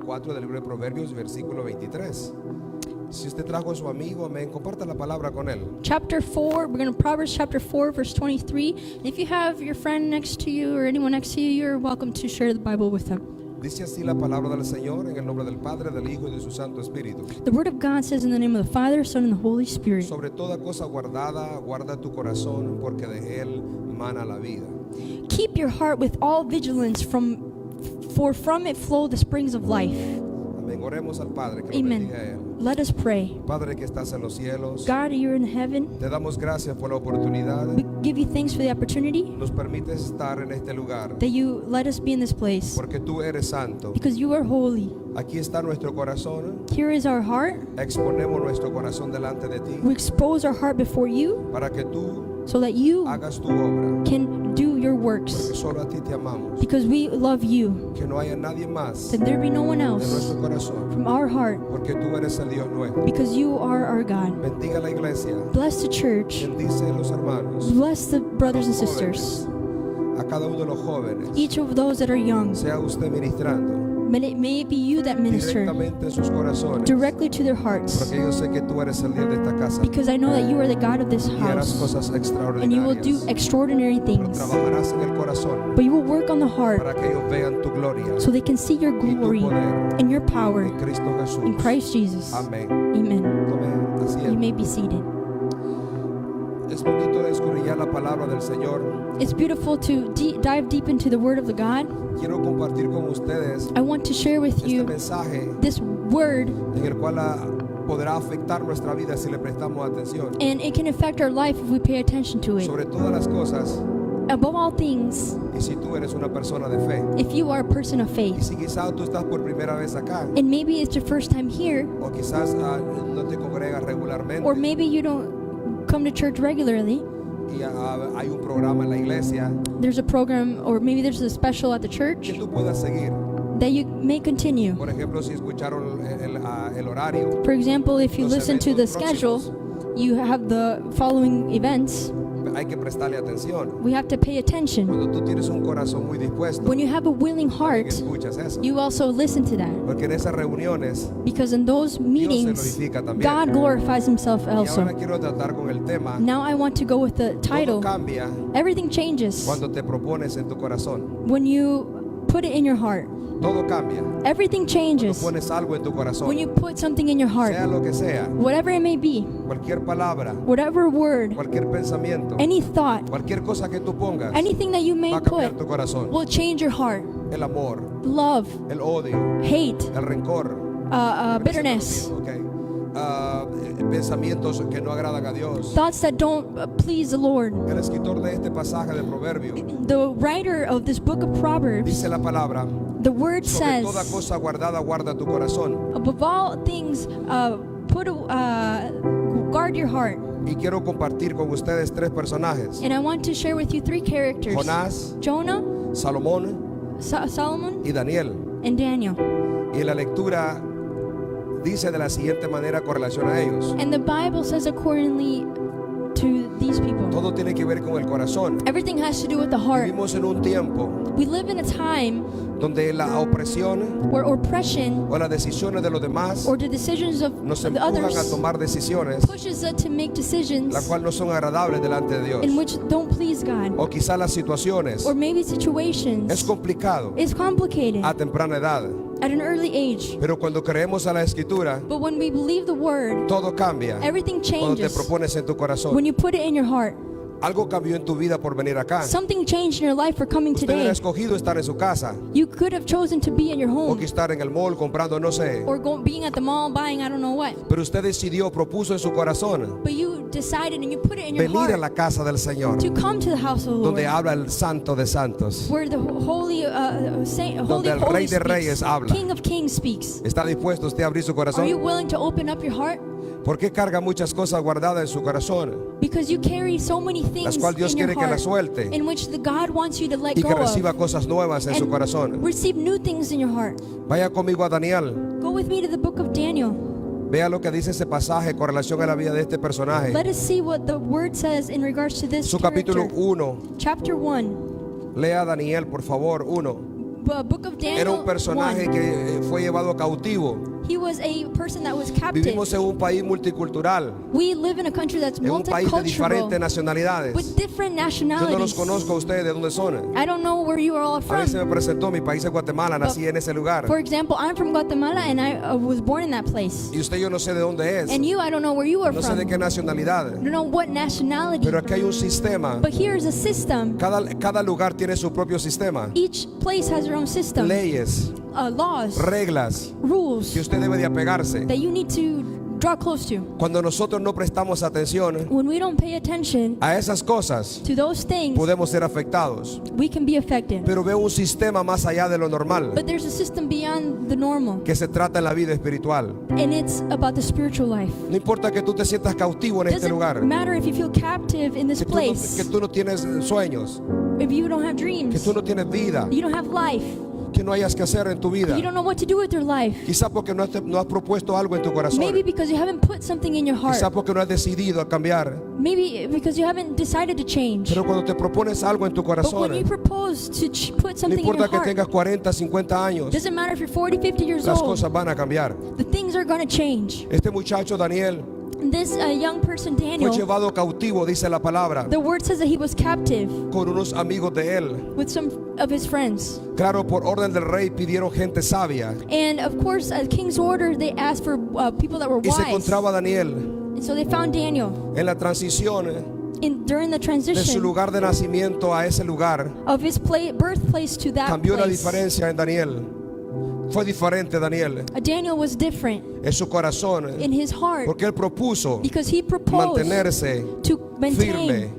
4 del libro de Proverbios, versículo 23. Si usted trajo a su amigo, amén, comparta la palabra con él. Chapter 4, we're going to Proverbs chapter 4, verse 23. And if you have your friend next to you or anyone next to you, you're welcome to share the Bible with them. Dice así la palabra del Señor en el nombre del Padre, del Hijo y de su Santo Espíritu. The Word of God says in the name of the Father, Son, and the Holy Spirit. Sobre toda cosa guardada, guarda tu corazón, porque de él mana la vida. Keep your heart with all vigilance, for from it flow the springs of life. Amén. Oremos al Padre, que lo Amen. bendiga a él. Let us pray. Padre que estás en los cielos, God, you're in heaven. te damos gracias por la oportunidad. We give you thanks for the opportunity Nos permites estar en este lugar, that you let us be in this place, porque tú eres santo. because you are holy. Aquí está nuestro corazón. Here is our heart. Exponemos nuestro corazón delante de ti, We expose our heart before you para que tú so that you hagas tu obra. can do your Porque works, solo a ti te amamos. because we love you. Que no haya nadie más That there be no one de else nuestro corazón, from our heart, porque tú eres el Dios nuestro. because you are our God. Bendiga la iglesia, Bless the church. bendice a los hermanos, Bless the brothers and sisters. a cada uno de los jóvenes. Each of those that are young. Sea usted ministrando May it be you that minister directamente en sus corazones, directly to their hearts, porque yo sé que tú eres el Dios de esta casa because I know that you are the God of this y harás house, cosas and you will do extraordinarias. extraordinary Pero things. trabajarás en el corazón But you will work on the heart para que ellos vean tu gloria so they can see your y tu glory poder and your power en Cristo Jesús. in Christ Jesus. Amén. Amen. Tome You asiento. may be seated. Es bonito escudriñar la palabra del Señor. It's beautiful to dive deep into the Word of the God. Quiero compartir con ustedes I want to share with este you mensaje this word, en el cual podrá afectar nuestra vida si le prestamos atención. and it can affect our life if we pay attention to it. Sobre todas las cosas, Above all things, y si tú eres una persona de fe, if you are a person of y faith, si quizás tú estás por primera vez acá, and maybe it's your first time here, o quizás no te congregas regularmente, or maybe you don't come to church regularly, y hay un programa en la iglesia there's a program, or maybe there's a special at the que church tú puedas seguir. that you may continue. Por ejemplo, si escucharon el horario, For example, if you los listen to the eventos próximos, schedule, you have the following events. hay que prestarle atención. We have to pay attention. Cuando tú tienes un corazón muy dispuesto, When you have a willing también heart, escuchas eso. you also listen to that. Porque en esas reuniones, Because in those meetings, glorifica también. God glorifies Himself y ahora also. quiero tratar con el tema, Now I want to go with the todo title. cambia Everything changes cuando te propones en tu corazón. when you put it in your heart. Todo cambia Everything cuando changes pones algo en tu corazón, when you put something in your sea heart. lo que sea, Whatever it may be, cualquier palabra, whatever word, cualquier pensamiento, any thought, cualquier cosa que tú pongas, anything that you may va a cambiar put tu corazón. will change your heart. El amor, Love, el odio, hate, el rencor, bitterness, pensamientos que no agradan a Dios. thoughts that don't please the Lord. El escritor de este pasaje de Proverbio The writer of this book of Proverbs, dice la palabra: the word sobre toda says, cosa guardada guarda tu corazón. above all things, guard your heart. Y quiero compartir con ustedes tres personajes: And I want to share with you three characters: Jonás, Jonah, Salomón Solomon, y Daniel. and Daniel. Y en la lectura dice de la siguiente manera con relación a ellos: And the Bible says accordingly to these people. todo tiene que ver con el corazón. Everything has to do with the heart. Vivimos en un tiempo We live in a time donde la opresión where oppression o las decisiones de los demás or the decisions of nos the empujan a others tomar decisiones pushes us to make decisions las cuales no son agradables delante de Dios. in which don't please God. O quizás las situaciones Or maybe es situations complicado is complicated a temprana edad, at an early age. pero cuando creemos a la escritura, But when we believe the word, todo cambia. everything Cuando te changes. propones en tu corazón, When you put it in your heart, algo cambió en tu vida por venir acá. something changed in your life for coming Usted ha today. escogido estar en su casa You could have chosen to be in your o home que estar en el mall comprando, no sé, or being at the mall buying I don't know what. pero usted decidió, propuso en su corazón But you decided and you put it in your venir a heart la casa del Señor, to come to the house of the donde Lord, habla el Santo de Santos. where the holy Donde el Rey de Reyes speaks, habla. King of Kings speaks. ¿Está dispuesto usted a abrir su Are you corazón? willing to open up your heart? ¿Por qué carga muchas cosas guardadas en su corazón, Because you carry so many things las cuales Dios in your quiere que heart las suelte in which the God wants you to let y go que reciba of cosas nuevas en su and corazón? receive new things in your heart? Vaya conmigo a Daniel. Go with me to the book of Daniel. Vea lo que dice ese pasaje con relación a la vida de este personaje. Let us see what the word says in regards to this Su capítulo character. 1. Chapter 1. Lea Daniel, por favor, 1. book of era un Daniel personaje 1, que fue llevado cautivo. he was a person that was captive. Vivimos en un país multicultural, We live in a country that's en un país de diferentes multicultural nacionalidades. with different Yo no los nationalities. conozco a ustedes de dónde son. I don't know where you are all A mí se me from. presentó mi país es Guatemala, nací en ese lugar. For example, I'm from Guatemala and I was born in that place. Y usted yo no sé de dónde es, And you, I don't know where you are no sé from. de qué nacionalidad, I don't know what nationality. pero aquí hay un sistema. But here's a system. Cada lugar tiene su propio sistema, Each place has their own system. leyes, Laws, reglas rules que usted debe de apegarse. that you need to draw close to. Cuando nosotros no prestamos atención When we don't pay attention a esas cosas, to those things, podemos ser afectados. we can be affected. Pero veo un sistema más allá de lo normal But there's a system beyond the normal, que se trata en la vida espiritual. and it's about the spiritual life. No importa que tú te sientas cautivo en este lugar, Doesn't matter if you feel captive in this que place, tú no tienes sueños, if you don't have que dreams, tú no tienes vida, you don't have life, que no hayas que hacer en tu vida. you don't know what to do with your life. Quizá porque no has propuesto algo en tu corazón. Maybe because you haven't put something in your heart. Quizá porque no has decidido a cambiar. Maybe because you haven't decided to change. Pero cuando te propones algo en tu But corazón, when you propose to put no something in importa your que heart, tengas 40, 50 años, doesn't matter if you're 40, 50 years las old, cosas van a cambiar. the things are going to change. Este muchacho Daniel This young person, fue Daniel, llevado cautivo, dice la palabra, the word says that he was captive con unos amigos de él. with some of his friends. Claro, por orden del rey pidieron gente sabia. And of course, at king's order, they asked for people that were Y se wise. encontraba Daniel And so they found Daniel en la transición during the de su transition lugar de nacimiento a ese lugar. of his birthplace to that Cambió la place. diferencia en Daniel. Fue diferente Daniel Daniel was different en su corazón, in his heart porque él propuso because he proposed mantenerse to maintain firme,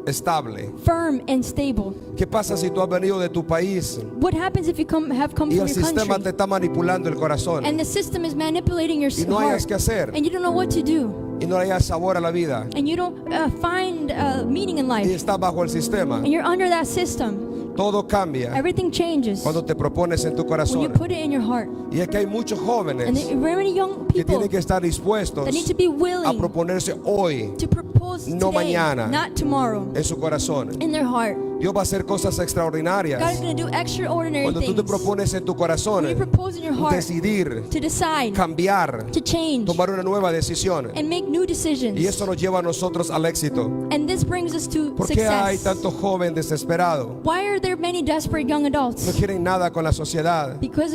estable. firm and stable. ¿Qué pasa si tú has venido de tu país What happens if you have come y from el your sistema te country está manipulando el corazón and the system is manipulating your y no hayas heart que hacer and you don't know what to do y no hayas sabor a la vida and you don't find meaning in y life estás bajo el sistema? and you're under that system? Todo cambia Everything changes cuando te propones en tu when you corazón. put it in your heart. Y es que hay muchos And jóvenes there are very many young que people tienen que estar dispuestos that need to be a willing proponerse hoy to propose no today, mañana. not tomorrow, en su corazón. in their heart. Dios va a hacer cosas God is extraordinarias. going to do extraordinary Cuando tú te things. propones en tu corazón When you propose in your heart decidir, to decide, cambiar, to change, tomar una nueva decisión. and make new decisions. Y eso nos lleva a nosotros al éxito. And this brings us to ¿Por qué hay success. tanto joven desesperado? Why are there many desperate young No adults? quieren nada con la sociedad. Because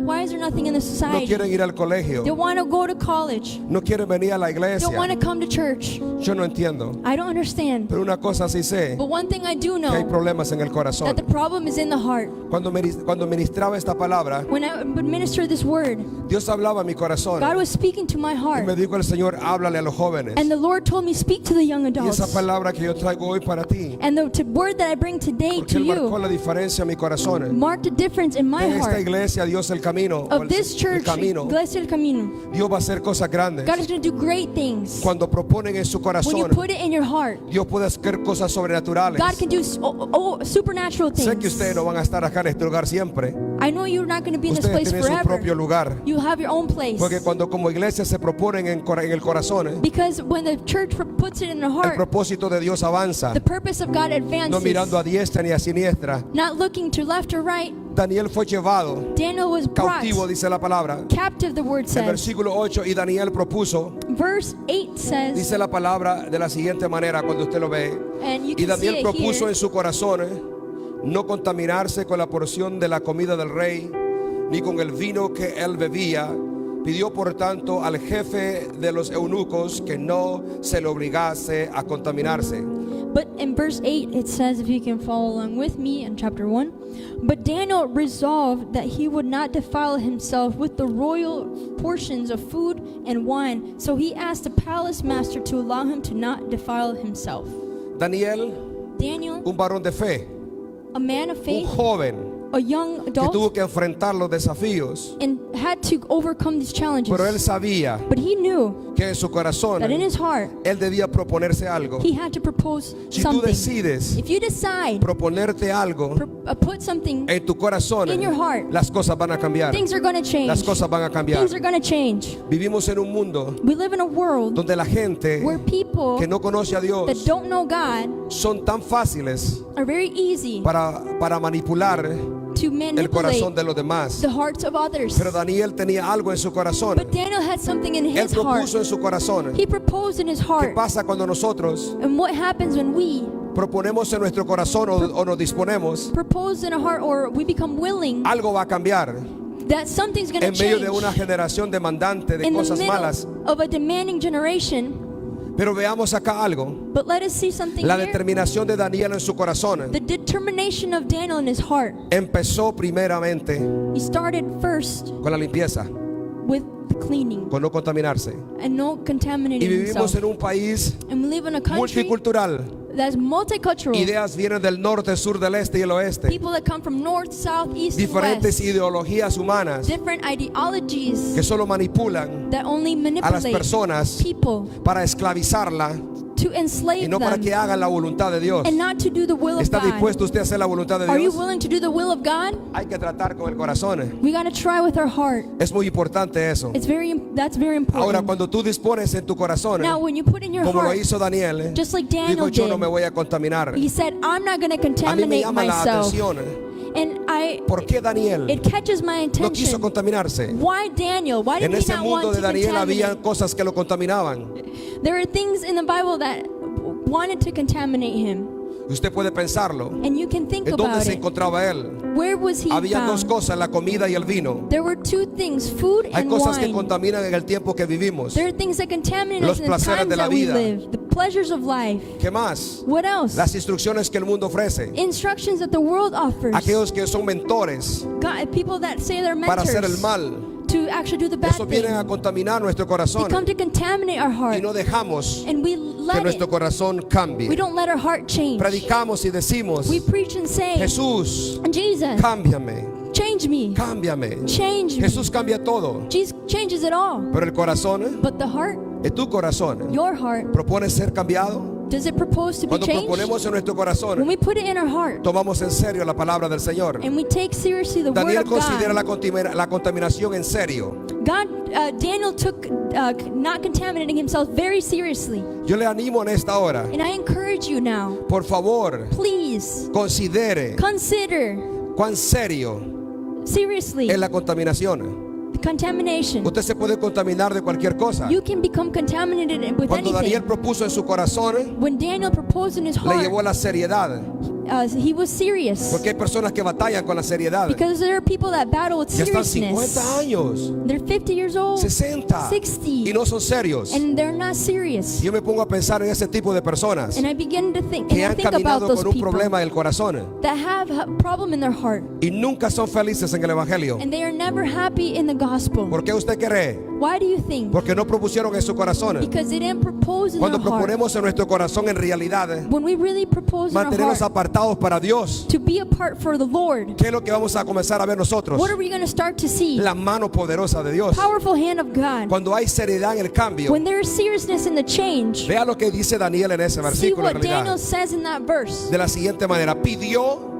why is there nothing in the No society? quieren ir al They colegio. want to go to college. No quieren venir a la They don't want iglesia. to come to church. Yo no entiendo. I don't understand. Pero una cosa sí sé, But one thing I do que hay know, problemas en el that corazón. the problem is in the heart. Cuando ministraba esta palabra, When I would minister this word, Dios hablaba a mi corazón. God was speaking to my Y me heart. dijo el Señor, háblale a los jóvenes. And the Lord told me, speak to the young Y esa adults. palabra que yo traigo hoy para ti, And the word that I bring today porque to Él marcó you la diferencia en mi corazón. marked a difference in my En esta heart. iglesia, Dios el camino, o Of this el church, camino, Iglesia del Camino. Dios va a hacer cosas grandes. God is going to do great things. Cuando proponen en su When you corazón, put it in your heart, Dios puede hacer cosas sobrenaturales. God can do supernatural Sé que ustedes things. no van a estar acá en este lugar siempre. I know you're not going to be in this Ustedes place tienen su propio forever. lugar. You have your own place. Porque cuando como iglesia se proponen en el corazón, Because when the church puts it in the el heart, propósito de Dios avanza. the purpose of God No mirando advances. a diestra ni a siniestra. Not looking to left or right. Daniel fue llevado Daniel was brought cautivo, dice la palabra. captive, the word El says. versículo 8, y Daniel propuso, Verse 8 says, dice la palabra de la siguiente manera cuando usted lo ve. and you Y can see Daniel it propuso here, en su corazón no contaminarse con la porción de la comida del rey, ni con el vino que él bebía. Pidió por tanto al jefe de los eunucos que no se le obligase a contaminarse. But in verse 8 it says, if you can follow along with me in chapter 1, but Daniel resolved that he would not defile himself with the royal portions of food and wine, so he asked the palace master to allow him to not defile himself. Daniel, Daniel, un varón de fe, a man of un faith, joven a young que tuvo adult, que enfrentar los desafíos, and had to overcome these challenges. pero él sabía But he knew que en su corazón that in his heart él debía proponerse algo. he had to propose Si tú something. decides If you decide proponerte algo put something, en tu corazón, in your heart, las cosas van a cambiar. things are going to change. Las cosas van a cambiar. Things are going to change. Vivimos en un mundo We live in a world donde la gente where people que no conoce a that Dios don't know God son tan fáciles are very easy para manipular to el corazón manipulate de los demás. the hearts of others. Pero Daniel tenía algo en su corazón. But Daniel had something in Él his heart. propuso en su corazón. He proposed in his ¿Qué heart. pasa cuando nosotros And what happens when we proponemos en nuestro corazón o nos disponemos? propose in our heart or we become willing Algo va a cambiar that something's going to en medio change de una generación demandante de in the cosas malas. middle of a demanding generation? Pero veamos acá algo. But let us see something La here. determinación de Daniel en su corazón The determination of Daniel in his heart. empezó primeramente He started first con la limpieza, with the cleaning con no contaminarse. and no Y contaminating vivimos himself. en un país And we live in a country multicultural. that's multicultural. Ideas vienen del norte, sur, del este y el oeste. People that come from north, south, east, and Diferentes west. ideologías humanas Different ideologies que solo manipulan that only a las manipulate personas people para esclavizarla to y enslave no para them que hagan la voluntad de Dios. and not to do the will of ¿Está God. dispuesto usted a hacer la voluntad de Are you Dios? willing to do the will of God? Hay que tratar con el corazón. We got to try with our heart. Es muy importante eso. That's very Ahora, important. cuando tú dispones en tu corazón, Now, when you put in your como lo heart, hizo Daniel, just like dijo, Daniel yo no did, me voy a contaminar. he said, I'm not going to A mí me contaminate llama la myself. atención, And ¿por qué Daniel it catches my no quiso attention. contaminarse? Why Daniel? Why did En he ese not mundo want de to Daniel había contaminate? cosas que lo contaminaban. There are things in the Bible that wanted to contaminate him. Usted puede pensarlo. And you can think ¿En dónde about se it. encontraba él? Where was he Había dos found? cosas, la comida y el vino. There were two things, food Hay and cosas que wine. contaminan en el tiempo que vivimos. There are things that contaminate Los us in the placeres times de la that we vida. live. The pleasures of life. ¿Qué más? What else? Las instrucciones que el mundo ofrece. Instructions that the world offers. Aquellos que son mentores God, people that say they're para mentors hacer el mal. to actually do the bad Eso viene a thing. contaminar nuestro They corazón. come to contaminate our Y heart. no dejamos And we que let it. nuestro corazón We cambie. don't let our heart change. Predicamos y decimos, We preach and say, Jesús, Jesus, cámbiame, change me. cámbiame. Change me. Jesús cambia todo. Jesus changes it all. Pero el corazón, But the heart, tu corazón, your heart, propone ser cambiado. does it propose to be Cuando changed? proponemos en nuestro When corazón, we put it in our heart tomamos en serio la palabra del Señor. and we take seriously the word Daniel of considera God, la contaminación en serio. Daniel took not contaminating himself very seriously. Yo le animo en esta hora, And I encourage you now, por favor, please considere consider cuán serio seriously es la contaminación. contamination. Usted se puede contaminar de cualquier cosa. You can become contaminated with Cuando Daniel anything. propuso en su corazón, When Daniel proposed in his le llevó heart, la seriedad. he was serious. Porque hay personas que batallan con la seriedad. Because there are people that battle with Ya están seriousness. 50 años, They're 50 years old, 60 60, y no son serios. and they're not serious. Yo me pongo a pensar en ese tipo de personas And I begin to think, que and I han think about caminado those con un people problema del corazón that have a problem in their heart, y nunca son felices en el Evangelio. and they are never happy in the gospel. ¿Por qué usted cree? Why do you think? Porque no propusieron en su corazón. Because they didn't propose in Cuando their heart. proponemos en nuestro corazón, en realidad, When we really propose in our mantenernos heart apartados para Dios, to be apart for the Lord, ¿qué es lo que vamos a comenzar a ver nosotros? what are we going to start to see? La mano poderosa de Dios. Powerful hand of God. Cuando hay seriedad en el cambio, When there is seriousness in the change, vea lo que dice Daniel en ese see versículo en what Daniel realidad. says in that verse. De la siguiente manera, pidió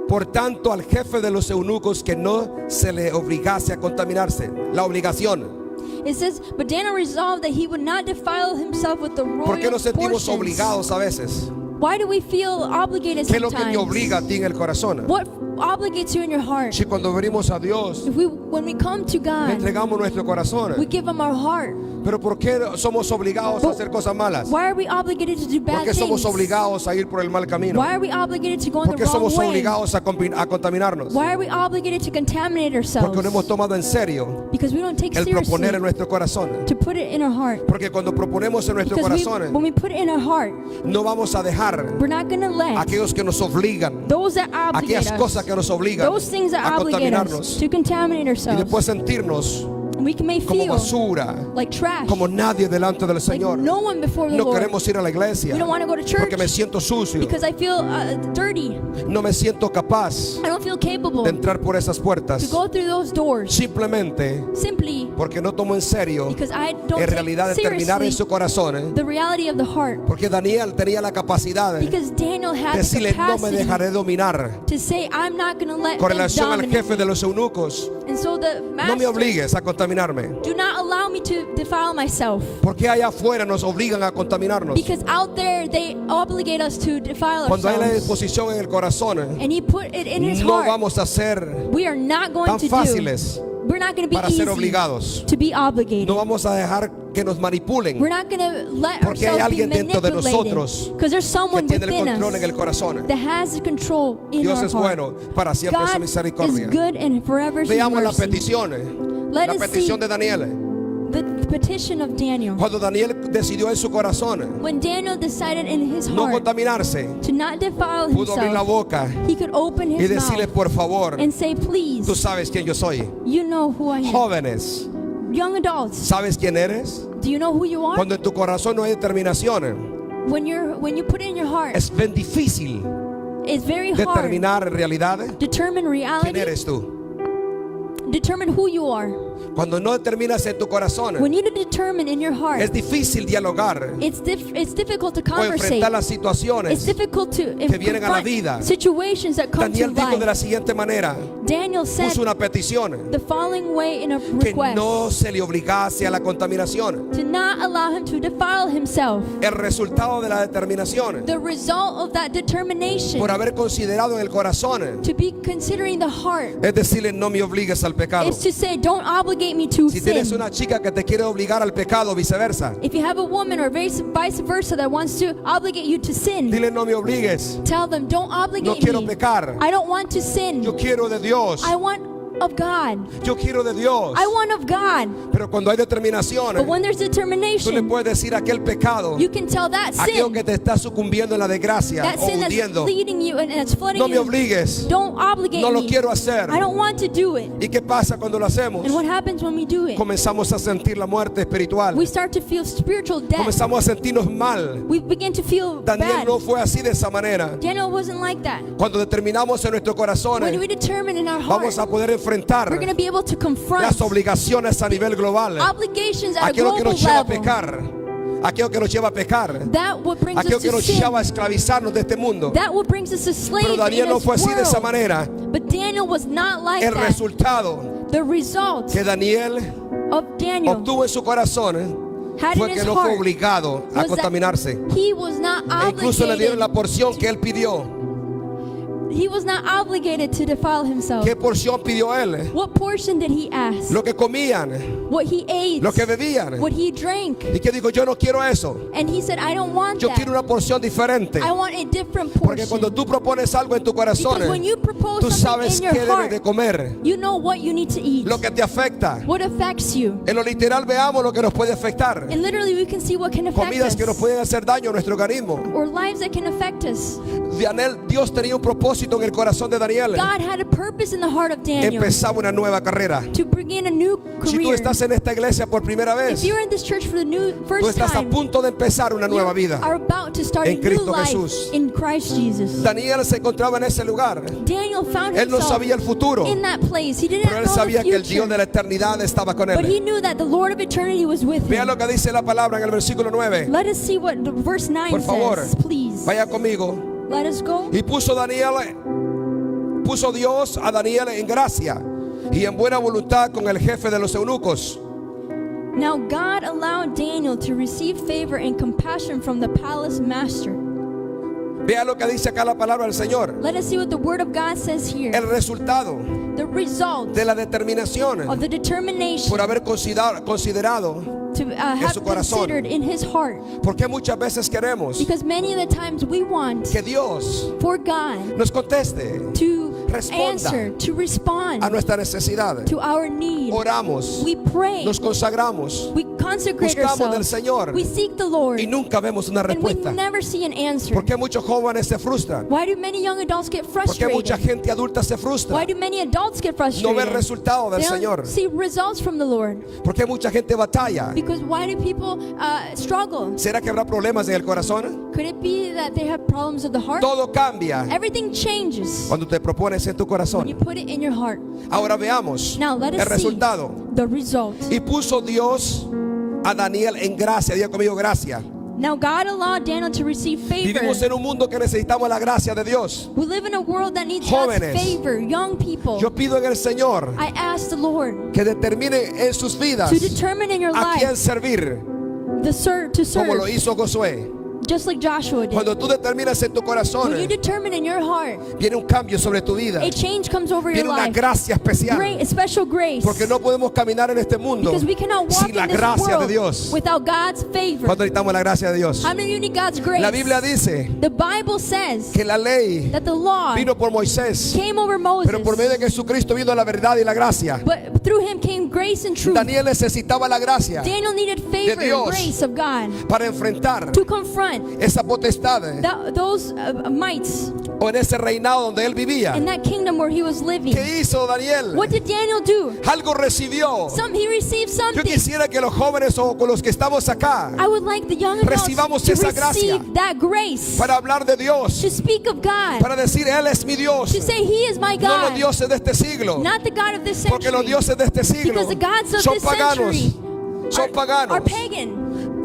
por tanto al jefe de los eunucos que no se le obligase a contaminarse. La obligación. It says, but Daniel resolved that he would not defile himself with the ¿Por qué royal nos sentimos portions. obligados a veces? Why do we feel obligated ¿Qué es lo que te sometimes? obliga a ti en el corazón? What obligates you in your heart? Si cuando venimos a Dios, When we come to le God, entregamos nuestro corazón. we give him our heart. Pero ¿por qué somos obligados a hacer cosas malas? Why are we obligated to do ¿Por bad qué somos things? obligados a ir por el mal camino? Why are we obligated to go in ¿Por the qué wrong somos way? obligados a contaminarnos? Why are we obligated to contaminate ourselves? Porque no hemos tomado en serio Because we don't take el proponer seriously en nuestro corazón. to put it in our heart. Porque cuando proponemos en nuestro Because corazón, when we put it in our heart, no vamos a dejar we're not going to let aquellos que nos obligan, those that obligate aquellas cosas us, que nos obligan those things that a obligate us contaminarnos to contaminate y ourselves, después sentirnos we may como feel basura, like trash, como nadie delante del like Señor. no one before the No Lord. queremos ir a la iglesia We don't want to go to church porque me siento sucio, because I feel dirty. no me siento capaz I don't feel capable de entrar por esas to puertas, go through those doors simplemente simply porque no tomo en serio because I don't en realidad take determinar en seriously su corazón, the reality of the heart. porque Daniel tenía la capacidad de Because Daniel had the decirle no me capacity dejaré dominar. to say, I'm not going to let Con them relación al dominate jefe me. de los eunucos, And so the no me master obligues a contaminarme. contaminarme? Do not allow me to defile myself. ¿Por qué allá afuera nos obligan a contaminarnos? Because out there they obligate us to defile Cuando hay la ourselves. disposición en el corazón, And He put it in His no heart. vamos a ser We are not going tan to fáciles we're not going to be para ser easy obligados. to be obligated. No vamos a dejar que nos manipulen, We're not going to let porque hay ourselves be alguien dentro de manipulated. nosotros Because there's que someone tiene el within control en el us corazón. that has the control in Dios our es heart. bueno, para siempre su God is misericordia. good and forever His Veamos las mercy. peticiones. Let La us petición see de Daniel. the petition of Daniel. Cuando Daniel decidió en su corazón When Daniel decided in his no heart contaminarse, to not defile pudo abrir la himself, boca he could open y his decirle, mouth por favor, and say, please, tú sabes quién yo soy. you know who I am. Jóvenes, Young adults, ¿sabes quién eres? do you know who you are? Cuando en tu corazón no hay determinación, When you put it in your heart, es bien difícil it's very hard. determinar en realidad Determine quién reality. eres tú. Determine who you are. Cuando no determinas en tu corazón, When you determine in your heart, es difícil dialogar it's difficult to o conversate. enfrentar las It's situaciones. difficult to que vienen a la confront vida. situations that come Daniel to dijo de life. la siguiente manera, Daniel said puso una petición, the following way in a que request no se le obligase a la contaminación. to not allow him to defile himself. El resultado de la determinación, The result of that determination por haber considerado en el corazón, to be considering the heart es decirle, no me obligues al pecado. is to say, don't obligate me to Si sin. tienes una chica que te quiere obligar al pecado, viceversa, If you have a woman or vice versa that wants to obligate you to sin, dile, no me obligues, tell them, don't obligate no quiero me. pecar, I don't want to sin. yo quiero de Dios, I want of God. yo quiero de Dios. I want of God. Pero cuando hay determinación, But when there's tú le determination, puedes decir a aquel pecado, you can tell that aquello sin, que te está sucumbiendo en la desgracia that o sin that's hundiendo, leading you and that's flooding no me you. obligues, Don't obligate no lo me. quiero hacer. I don't want to do it. ¿Y qué pasa cuando lo hacemos? And what happens when we do it? Comenzamos a sentir la muerte espiritual, We start to feel spiritual death. comenzamos a sentirnos mal. We begin to feel Daniel bad. no fue así de esa manera. Daniel wasn't like that. Cuando determinamos en nuestro corazón, When we determine in our heart, vamos a poder enfrentar we're going to be able to confront las obligaciones a nivel global, obligations at a aquello que global nos lleva a level. pecar, aquello que nos lleva a pecar, That what brings aquello us que to nos sin. lleva a esclavizarnos de este mundo. That what brings us to slavery Pero Daniel in no this fue así de esa world. manera. But Daniel was not like El that. resultado The result que Daniel of Daniel obtuvo en su corazón had fue in que his no fue heart obligado a was contaminarse. that he was not E incluso le dieron obligated. la porción que él pidió. He was not obligated to defile himself. ¿Qué porción pidió él? What portion did he ask? Lo que comían, What he ate? lo que bebían. What he drank? Y que dijo, yo no quiero eso. And he said, I don't want Yo that. quiero una porción diferente. I want a different Porque portion. cuando tú propones algo en tu corazón, Because when you propose tú sabes something in qué your debes de heart, comer, you know what you need to eat. lo que te afecta. What affects you. En lo literal veamos lo que nos puede afectar. And literally we can see what can affect Comidas us. que nos pueden hacer daño a nuestro organismo. Or lives that can affect us. Dios tenía un propósito en el corazón de Daniel. God had a purpose in the heart of Daniel Empezaba una nueva carrera. to begin a new Si tú career. estás en esta iglesia por primera If vez, you're in this church for the tú first estás a time, punto de empezar una nueva you vida. are about to start en a new Cristo life Jesús. in Christ Jesus. Daniel se encontraba en ese lugar. Daniel found Él no himself sabía el futuro, in that place. He didn't pero él know sabía the que el future, Dios de la eternidad estaba con but he él. knew that the Lord of eternity was with Vea him. lo que dice la palabra en el versículo 9. Let us see what the verse 9 Por favor, says, please. vaya conmigo. Let us go. Y puso Dios a Daniel en gracia y en buena voluntad con el jefe de los eunucos. Now God allowed Daniel to receive favor and compassion from the palace master. Vea lo que dice acá la palabra del Señor. Let us see what the word of God says here. El resultado The result de la determinación of the determination por haber considerado, to have su corazón. considered in his heart. porque muchas veces queremos Because many of the times we want que Dios for God nos conteste to Responda answer, to respond a nuestra necesidad. to our need. Oramos, We pray. nos consagramos, We consecrate buscamos del ourselves. Señor We seek the Lord. y nunca vemos una And we respuesta. never see an answer. ¿Por qué muchos jóvenes se frustran? Why do many young adults get ¿Por qué mucha frustrated? gente adulta se frustra? Why do many adults get No frustrated? ve el resultado del They Señor. don't see results from the Lord. ¿Por qué mucha gente batalla? Because why do people struggle? ¿Será que habrá problemas en el corazón? Could it be that they have problems of the heart? Todo cambia Everything changes cuando te propones en tu when corazón. you put it in your heart. Ahora veamos Now let el us see resultado. the result. Y puso Dios a Daniel en gracia. Diga conmigo gracia. Now God allowed Daniel to receive favor. Vivimos en un mundo que necesitamos la gracia de Dios. We live in a world that needs Jóvenes, God's favor. Young people. Yo pido en el Señor I ask the Lord que determine en sus vidas to determine in your a quién life servir, to como lo serve, hizo Josué. just like Joshua did. Cuando tú determinas en tu corazón, When you determine in your heart, viene un cambio sobre tu vida. a change comes over your Viene una life. gracia especial. Great, a special grace. Porque no podemos caminar en este mundo Because we cannot walk sin la in this gracia de world Dios. without God's favor. ¿Cuánto necesitamos la gracia de Dios? How many of you need God's grace? La Biblia dice The Bible says que la ley that the law vino por Moisés, came over Moses, pero por medio de Jesucristo vino la verdad y la gracia. but through him came grace and truth. Daniel necesitaba la gracia Daniel needed favor Dios and grace of God para enfrentar to confront esa potestad those mites o en ese reinado donde él vivía. in that kingdom where he was living. ¿Qué hizo Daniel? What did Daniel do? Algo recibió. He received Yo something. quisiera que los jóvenes o con los que estamos acá I would like the young adults recibamos to esa gracia receive that grace, para hablar de Dios, to speak of God, para decir Él es mi Dios, to say He is my no los God, dioses de este siglo, not the God of this porque los century, dioses de este siglo because the gods of son this paganos, century son are paganos. pagan.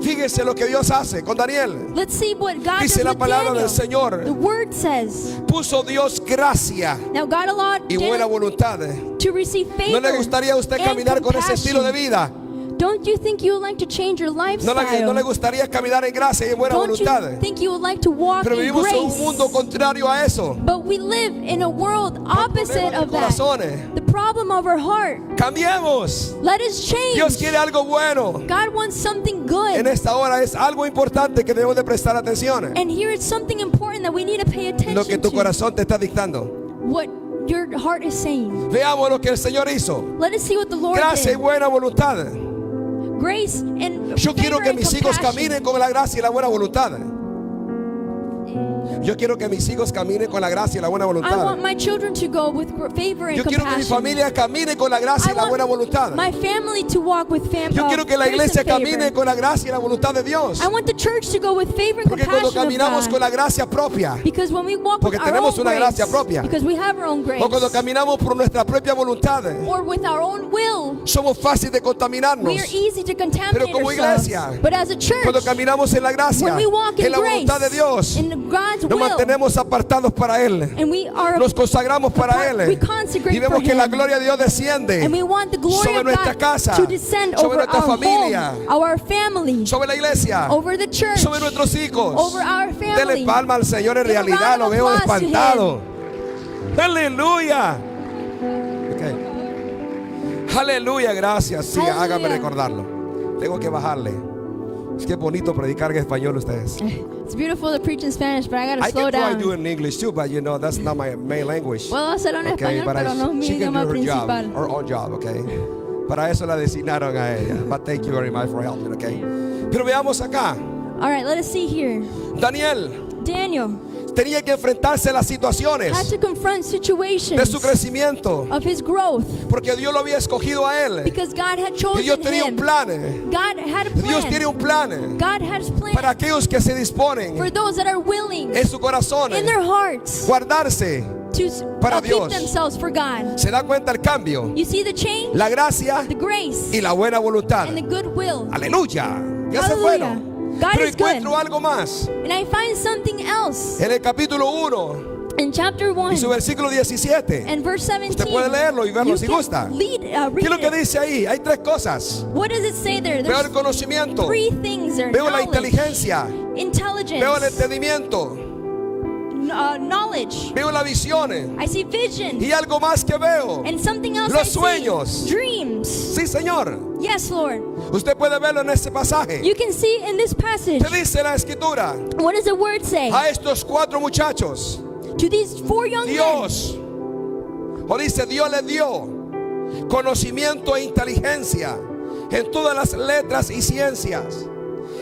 Fíjese lo que Dios hace con Daniel. Let's see what God Dice does la with palabra Daniel. del Señor. The word says, Puso Dios gracia now God allowed y buena Daniel voluntad. to receive favor. ¿No le gustaría a usted and caminar con ese estilo de compassion. vida? Don't you think you would like to change your ¿No lifestyle? le gustaría caminar en gracia y en buena Don't voluntad? you think you would like to walk Pero in vivimos en un grace? mundo contrario a eso. But we live in a world opposite Problemas of de that. corazones. The problem of our heart. Cambiemos. Let us change. Dios quiere algo bueno. God wants something En good. esta hora es algo importante que debemos de prestar atención. And here it's something important that we need to pay attention Lo que tu to. corazón te está dictando. What your heart is saying. Veamos lo que el Señor hizo. Let us see what the Lord Gracia y did. buena voluntad. Grace and Yo quiero favor que and mis hijos compassion. caminen con la gracia y la buena voluntad. Yo quiero que mis hijos caminen con la gracia y la buena I voluntad. want my children to go with favor and Yo quiero que mi compassion. familia camine con la gracia I y la buena want voluntad. my family to walk with Yo quiero que la grace and iglesia favor. camine con la gracia y la voluntad de Dios. I want the church to go with favor and Porque cuando compassion caminamos of con God. la gracia propia, Because when we walk Porque with our tenemos own una grace, gracia propia. because we have our own grace, o cuando caminamos por nuestra propia voluntad, or with our own will, somos fáciles de contaminarnos. we are easy to Pero contaminate como ourselves. iglesia, But as a church, Cuando caminamos en la gracia, when we walk in en la grace, voluntad de Dios, in God's nos will, mantenemos apartados para Él. and we are Nos consagramos para we Él. consecrate Y vemos for que la Him. gloria de Dios desciende And we want the glory sobre of nuestra God casa, to descend sobre over nuestra our familia, home, our family, sobre la iglesia, over the church, sobre nuestros hijos. over our Dele family. palma al Señor, en Give a realidad round lo of veo applause to espantado. Aleluya. Aleluya, gracias. Sí, Aleluya. hágame recordarlo. Tengo que bajarle. Es que bonito predicar en español ustedes. It's beautiful to preach in Spanish, but I gotta I slow can try down. do it in English too, but you know that's not my main language. Puedo hacerlo en Okay, español, but pero no es mi she can idioma do her job, principal. her own job, okay. Para eso la designaron a ella. But thank you very much for helping, okay. Pero veamos acá. All right, let us see here. Daniel Daniel tenía que enfrentarse a las situaciones had to confront de situations su crecimiento, of his growth porque Dios lo había escogido a él. because God had Y chosen Dios tenía un him. plan. God had a Dios tiene plan. un plan God has para plans aquellos que se disponen for those that are willing en su corazón in their hearts guardarse. to para keep Dios. themselves for God. ¿Se da cuenta el cambio? You see the change, La gracia the grace, y la buena voluntad. and the goodwill. Aleluya. Ya se Hallelujah. fueron. God Pero is good. encuentro algo más. And I find something else En el capítulo 1 in chapter 1 y su versículo 17. and verse 17. Usted puede leerlo y verlo You si can gusta. read ¿Qué es lo que it. dice ahí? Hay tres cosas. What does it say there? Veo el There's conocimiento. three things there. Veo la Knowledge, inteligencia. intelligence, Veo el entendimiento. knowledge. Veo la visión. I see vision. Y algo más que veo. And something else Los I see. sueños. Dreams. Sí, Señor. Yes, Lord. Usted puede verlo en este pasaje. You can see in this passage. ¿Qué dice la escritura? What does the word say? A estos 4 muchachos, To these 4 young men. Dios, o dice, Dios le dio conocimiento e inteligencia en todas las letras y ciencias.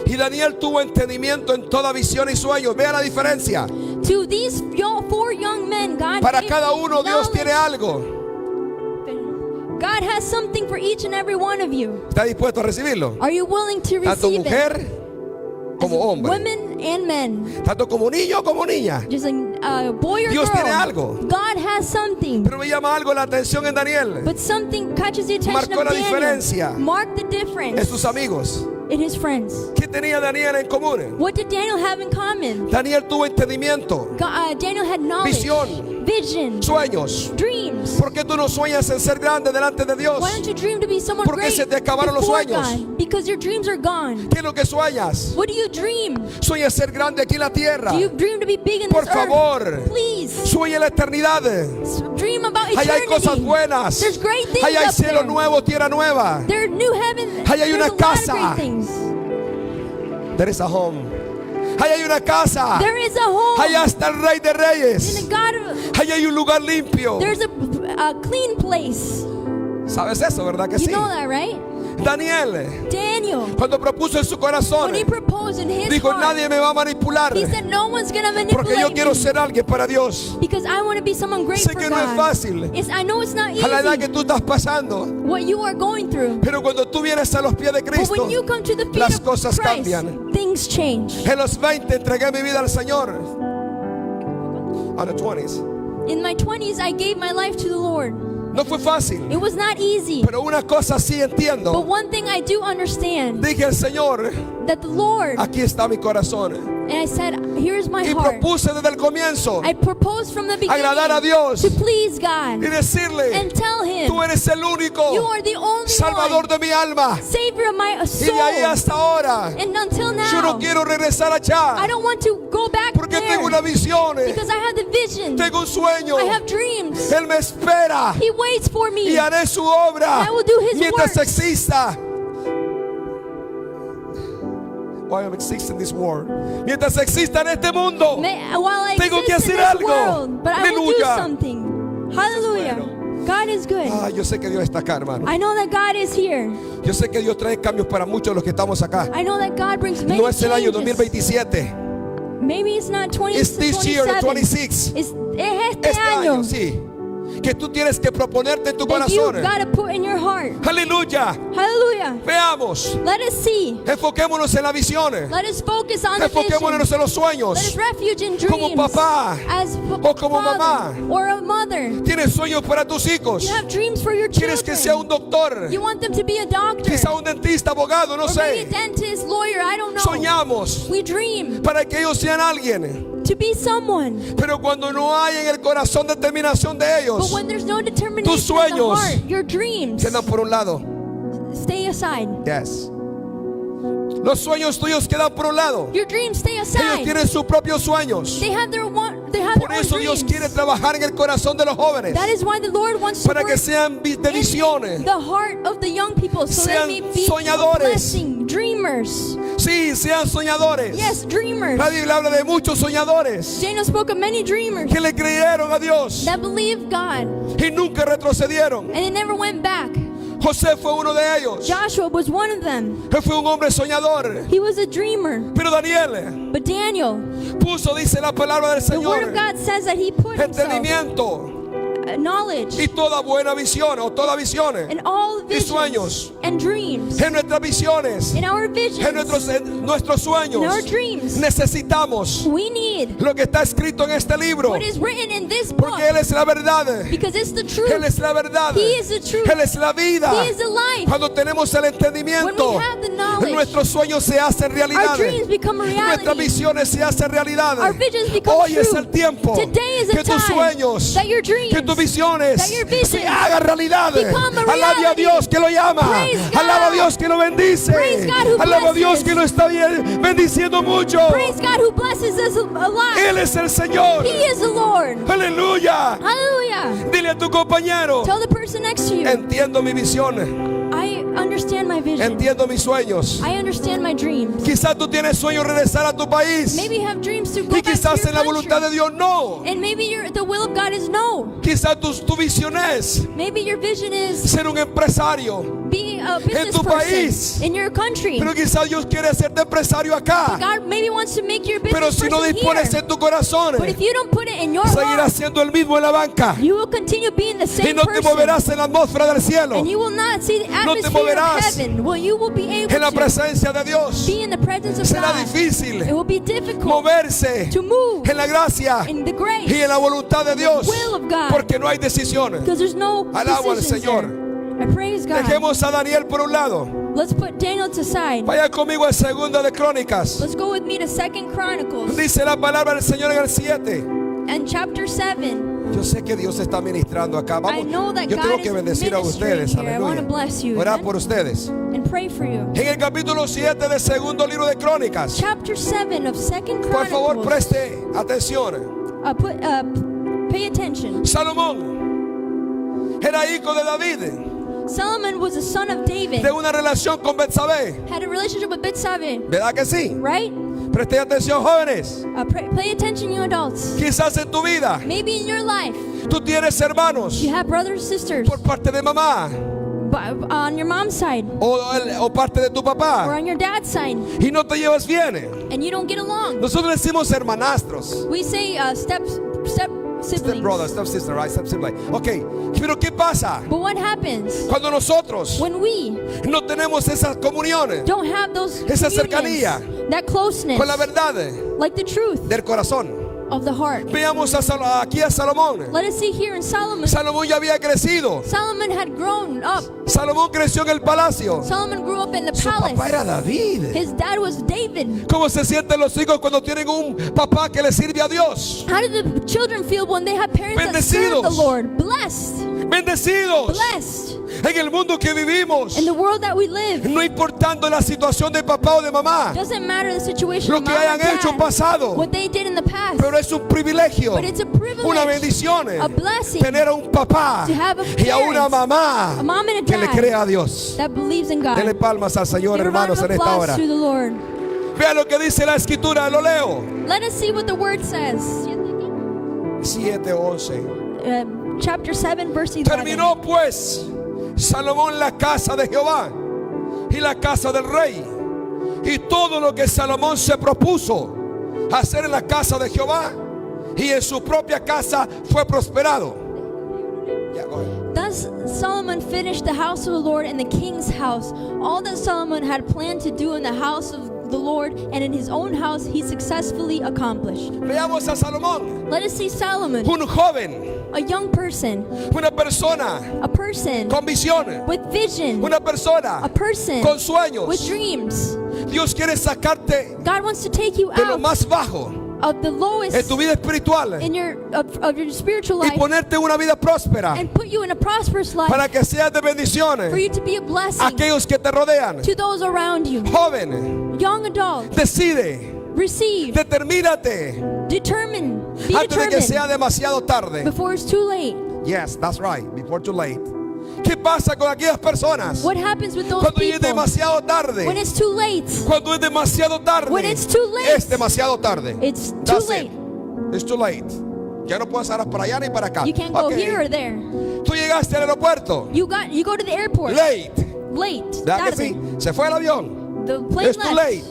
Y Daniel tuvo entendimiento en toda visión y sueño. Vea la diferencia. To these 4 young men, God Para gave cada uno Dios knowledge. tiene algo. God has something for each and every one of you. ¿Está dispuesto a recibirlo? Are you willing to Tanto receive it? mujer como hombre. Women and men. Tanto como niño como niña. Just like boy or Dios girl. tiene algo. God has something. Pero me llama algo la atención en Daniel. But something catches the attention Marcó of la Daniel. diferencia Mark the En difference sus amigos. in his friends. ¿Qué tenía Daniel en común? What did Daniel have in common? Daniel tuvo entendimiento, Daniel had knowledge, visión, vision, sueños. dreams. ¿Por qué tú no sueñas en ser grande delante de Dios? Why don't you dream to be someone ¿Por qué great se te acabaron los before sueños? God? Because your dreams are gone. ¿Qué es lo que sueñas? What do you dream? ¿Sueñas ser grande aquí en la tierra? Do you dream to be big in Por this earth? favor, Please. sueña la eternidad. Dream about Ahí hay cosas eternity. buenas. There's great things Ahí hay up cielo there. nuevo, tierra nueva. There's new heaven. Ahí hay There's una a lot of casa. great things. There is a home. Ahí hay una casa. There is a home. Allá está el Rey de In Reyes. a God, Ahí hay un lugar limpio. there's a clean place. ¿Sabes eso, verdad que You sí? know that, right? Daniel, Daniel, cuando propuso en su corazón, when he proposed in his dijo, heart, nadie me va a manipular, he said, no one's gonna porque yo manipulate quiero me ser alguien para Dios. because I want to be someone great Sé for que no es God. fácil I know it's not a la edad que easy tú estás pasando, what you are going through, pero cuando tú vienes a los pies de but Cristo, when you come to the feet las of cosas Christ, cambian. things change. En los 20 entregué mi vida al Señor. A los 20s. In my 20s, I gave my life to the Lord. No fue fácil, It was not easy, pero una cosa sí but entiendo. one thing I do understand, Dije al Señor, that the Lord, aquí está mi corazón. and I said, here's my Y heart. propuse desde el comienzo I proposed from the agradar a beginning Dios to please God y decirle, and tell Him, tú eres el único you are the only Salvador one, de mi alma. Savior of my Y soul. de ahí hasta ahora, And until yo no now, quiero regresar I allá, don't want to go back porque there tengo una visión, because I have the vision. tengo un sueño. I have dreams. Él me espera He waits for y me. haré su obra I will do His mientras works. exista. While I exist in this world. Mientras exista en este mundo. While I Tengo que exist in hacer this algo. world, but I will do Aleluya. something. Hallelujah. God is good. Ah, yo sé que Dios está acá, hermano. I know that God is here. Yo sé que Dios trae cambios para muchos de los que estamos acá. I know that God brings many No es el año changes. 2027. Maybe it's not 20, It's this year, the 27. 26. Es este Este año, año sí. Que tú tienes que proponerte en tu that you corazón. gotta put in your heart. Aleluya. Hallelujah. Veamos. Let us see. Enfoquémonos en la visión. Let us focus on the vision. Enfoquémonos en los Let us sueños. refuge in Como dreams. papá As o como father mamá. or a mother. Tienes sueños para tus hijos. You have dreams for your Quieres que sea un children. doctor. You want them to be a doctor. Quizá un dentista, abogado, no Or maybe a sé. dentist, lawyer, I don't know. Soñamos We dream para que ellos sean alguien. to be someone. Pero cuando no hay en el corazón determinación de But ellos, when there's no determination tus in the sueños heart, your dreams quedan por un lado. stay aside. Yes. Los sueños tuyos quedan por un lado. Your dreams stay Ellos aside. tienen sus propios sueños. They have their Por own eso Dios dreams. quiere trabajar en el corazón de los jóvenes. That is why the Lord wants to Para work que sean de in visiones. the heart of the young people so Sean they may be soñadores. blessing, dreamers. Sí, sean soñadores. Yes, dreamers. La Biblia habla de muchos soñadores Daniel spoke of many dreamers que le creyeron a Dios that believed God y nunca retrocedieron. and they never went back. José fue uno de ellos. Joshua was one of them. Él fue un hombre soñador. He was a dreamer. Pero Daniel But Daniel, puso, dice la palabra del the word of Señor, God says that he put himself entendimiento knowledge y toda buena visión o todas visiones and all visions sueños. and dreams en nuestras visiones, in our en visions, nuestros sueños. in our dreams. Necesitamos We need lo que está escrito en este libro, what is written in this book porque Él es la verdad. because it's the truth. Él es la verdad. He is the truth. Él es la vida. He is the life. Cuando tenemos el entendimiento, When we have the knowledge, nuestros sueños se hacen realidad. our dreams become a reality. Nuestras visiones se hacen realidad. Our visions become Hoy true. es el tiempo Today is the que tus time sueños, that your dreams, que tus visiones that your visions se hagan realidad. become a Alabe a reality. Dios que lo llama. Praise God. Alaba a Dios que lo bendice. Praise God who Alaba a Dios blesses. que lo está bendiciendo mucho. Praise God who blesses us a lot. Él es el Señor. He is the Lord. Aleluya. Hallelujah. Dile a tu compañero, Tell the person next to you, entiendo mi visión, I understand my vision. entiendo mis sueños. I understand my dreams. Quizás tú tienes sueño regresar a tu país Maybe you have dreams to go y back to quizás your en la voluntad de country. Dios no. And maybe the will of God is no. Quizás tu visión es Maybe your vision is ser un empresario, being a business tu person país. in your country. pero quizás Dios quiere hacerte empresario acá. God maybe wants to make you a Pero business si no person dispones here. en tu corazón, But if you don't put it in your seguirás heart, siendo el mismo en la banca you will continue being the y same no te person. moverás en la atmósfera del cielo, And you will not see the No te atmosphere of moverás heaven. Well, you will be able en la to presencia de Dios. be in the presence of Será God. difícil It will be difficult moverse to move en la gracia in the grace y en la voluntad de Dios, will of God. porque no hay decisión. because there's no Alabo al decisions Señor. there. I praise God. Dejemos a Daniel por un lado. Let's put Daniel to side. Vaya conmigo a Segunda de Crónicas. Let's go with me to 2 Chronicles Dice la palabra del Señor en el 7. and chapter 7. Yo sé que Dios está ministrando acá. I know that Yo tengo God que is bendecir a ministering ustedes. here. I want to Aleluya. bless you. Orar Amen? por ustedes. And pray for you. En el capítulo 7 del segundo libro de Crónicas. Chapter 7 of 2 Por favor, Chronicles. preste atención. Pay attention. Salomón era hijo de David, Solomon was a son of David. de una relación con Betsabé. Had a relationship with Bethsabe, ¿Verdad que sí? right? Preste atención, jóvenes. Pay attention, you adults. Quizás en tu vida Maybe in your life tú tienes hermanos you have brothers, sisters, por parte de mamá on your mom's side o parte de tu or papá on your dad's side, y no te llevas bien. and you don't get along. Nosotros decimos hermanastros. We say step Step siblings. brother, step sister, right? Step sibling. Ok, pero ¿qué pasa But what happens cuando nosotros when we no tenemos esas comuniones don't have those Esa communions, cercanía that closeness, con la verdad like the truth del corazón? of the heart? Veamos aquí a Salomón. Let us see here in Solomon. Salomón ya había crecido. Solomon had grown up. Salomón creció en el palacio. Solomon grew up in the Su papá era palace. David. His dad was David. ¿Cómo se sienten los hijos cuando tienen un papá que les sirve a Dios? How do the children feel when they have parents that serve the Bendecidos. Lord? Blessed. Bendecidos Blessed. en el mundo que vivimos. In the world that we live, No importando la situación de papá o de mamá, doesn't matter the situation lo of que mom hayan and hecho en dad, pasado, what they did in the past. pero es un privilegio, But it's a privilege, una bendición a blessing, tener a un papá to have a y a una parent, mamá a mom and a que le dad crea a Dios. that believes in God. Denle palmas al Señor, Give a round hermanos, of en esta applause hora. to the Lord. Vea lo que dice la escritura, lo leo. Let us see what the word says. 7:11. Chapter 7, verse 11. Terminó pues Salomón la casa de Jehová y la casa del rey, y todo lo que Salomón se propuso hacer en la casa de Jehová y en su propia casa fue prosperado. Ya, go ahead. Thus Solomon finished the house of the Lord and the king's house. All that Solomon had planned to do in the house of the Lord and in his own house, he successfully accomplished. Veamos a Salomón, Let us see Solomon, un joven, a young person, una persona a person con visión, with vision, una persona a person con sueños. with dreams. Dios quiere sacarte God wants to take you de lo out más bajo of the en lowest tu vida espiritual in of your spiritual y life ponerte una vida próspera and put you in a prosperous life para que seas de for bendiciones you to be a blessing a aquellos que te rodean. to those around you. Joven, Young adult, decide, receive, determínate determine, be antes de que sea determined demasiado tarde. before it's too late. Yes, that's right, before too late. ¿Qué pasa con aquellas personas What happens with those cuando es people demasiado when tarde? it's too late? Cuando es demasiado tarde, When it's too late. es demasiado tarde. It's too That's late. it. It's too late. Ya no puedes ir para allá ni para acá. You can't go Ok. here or there. Tú llegaste al aeropuerto. You go to the airport Late. late. ¿Verdad que Tarde. sí? Se fue el avión. The plane Es too left. late.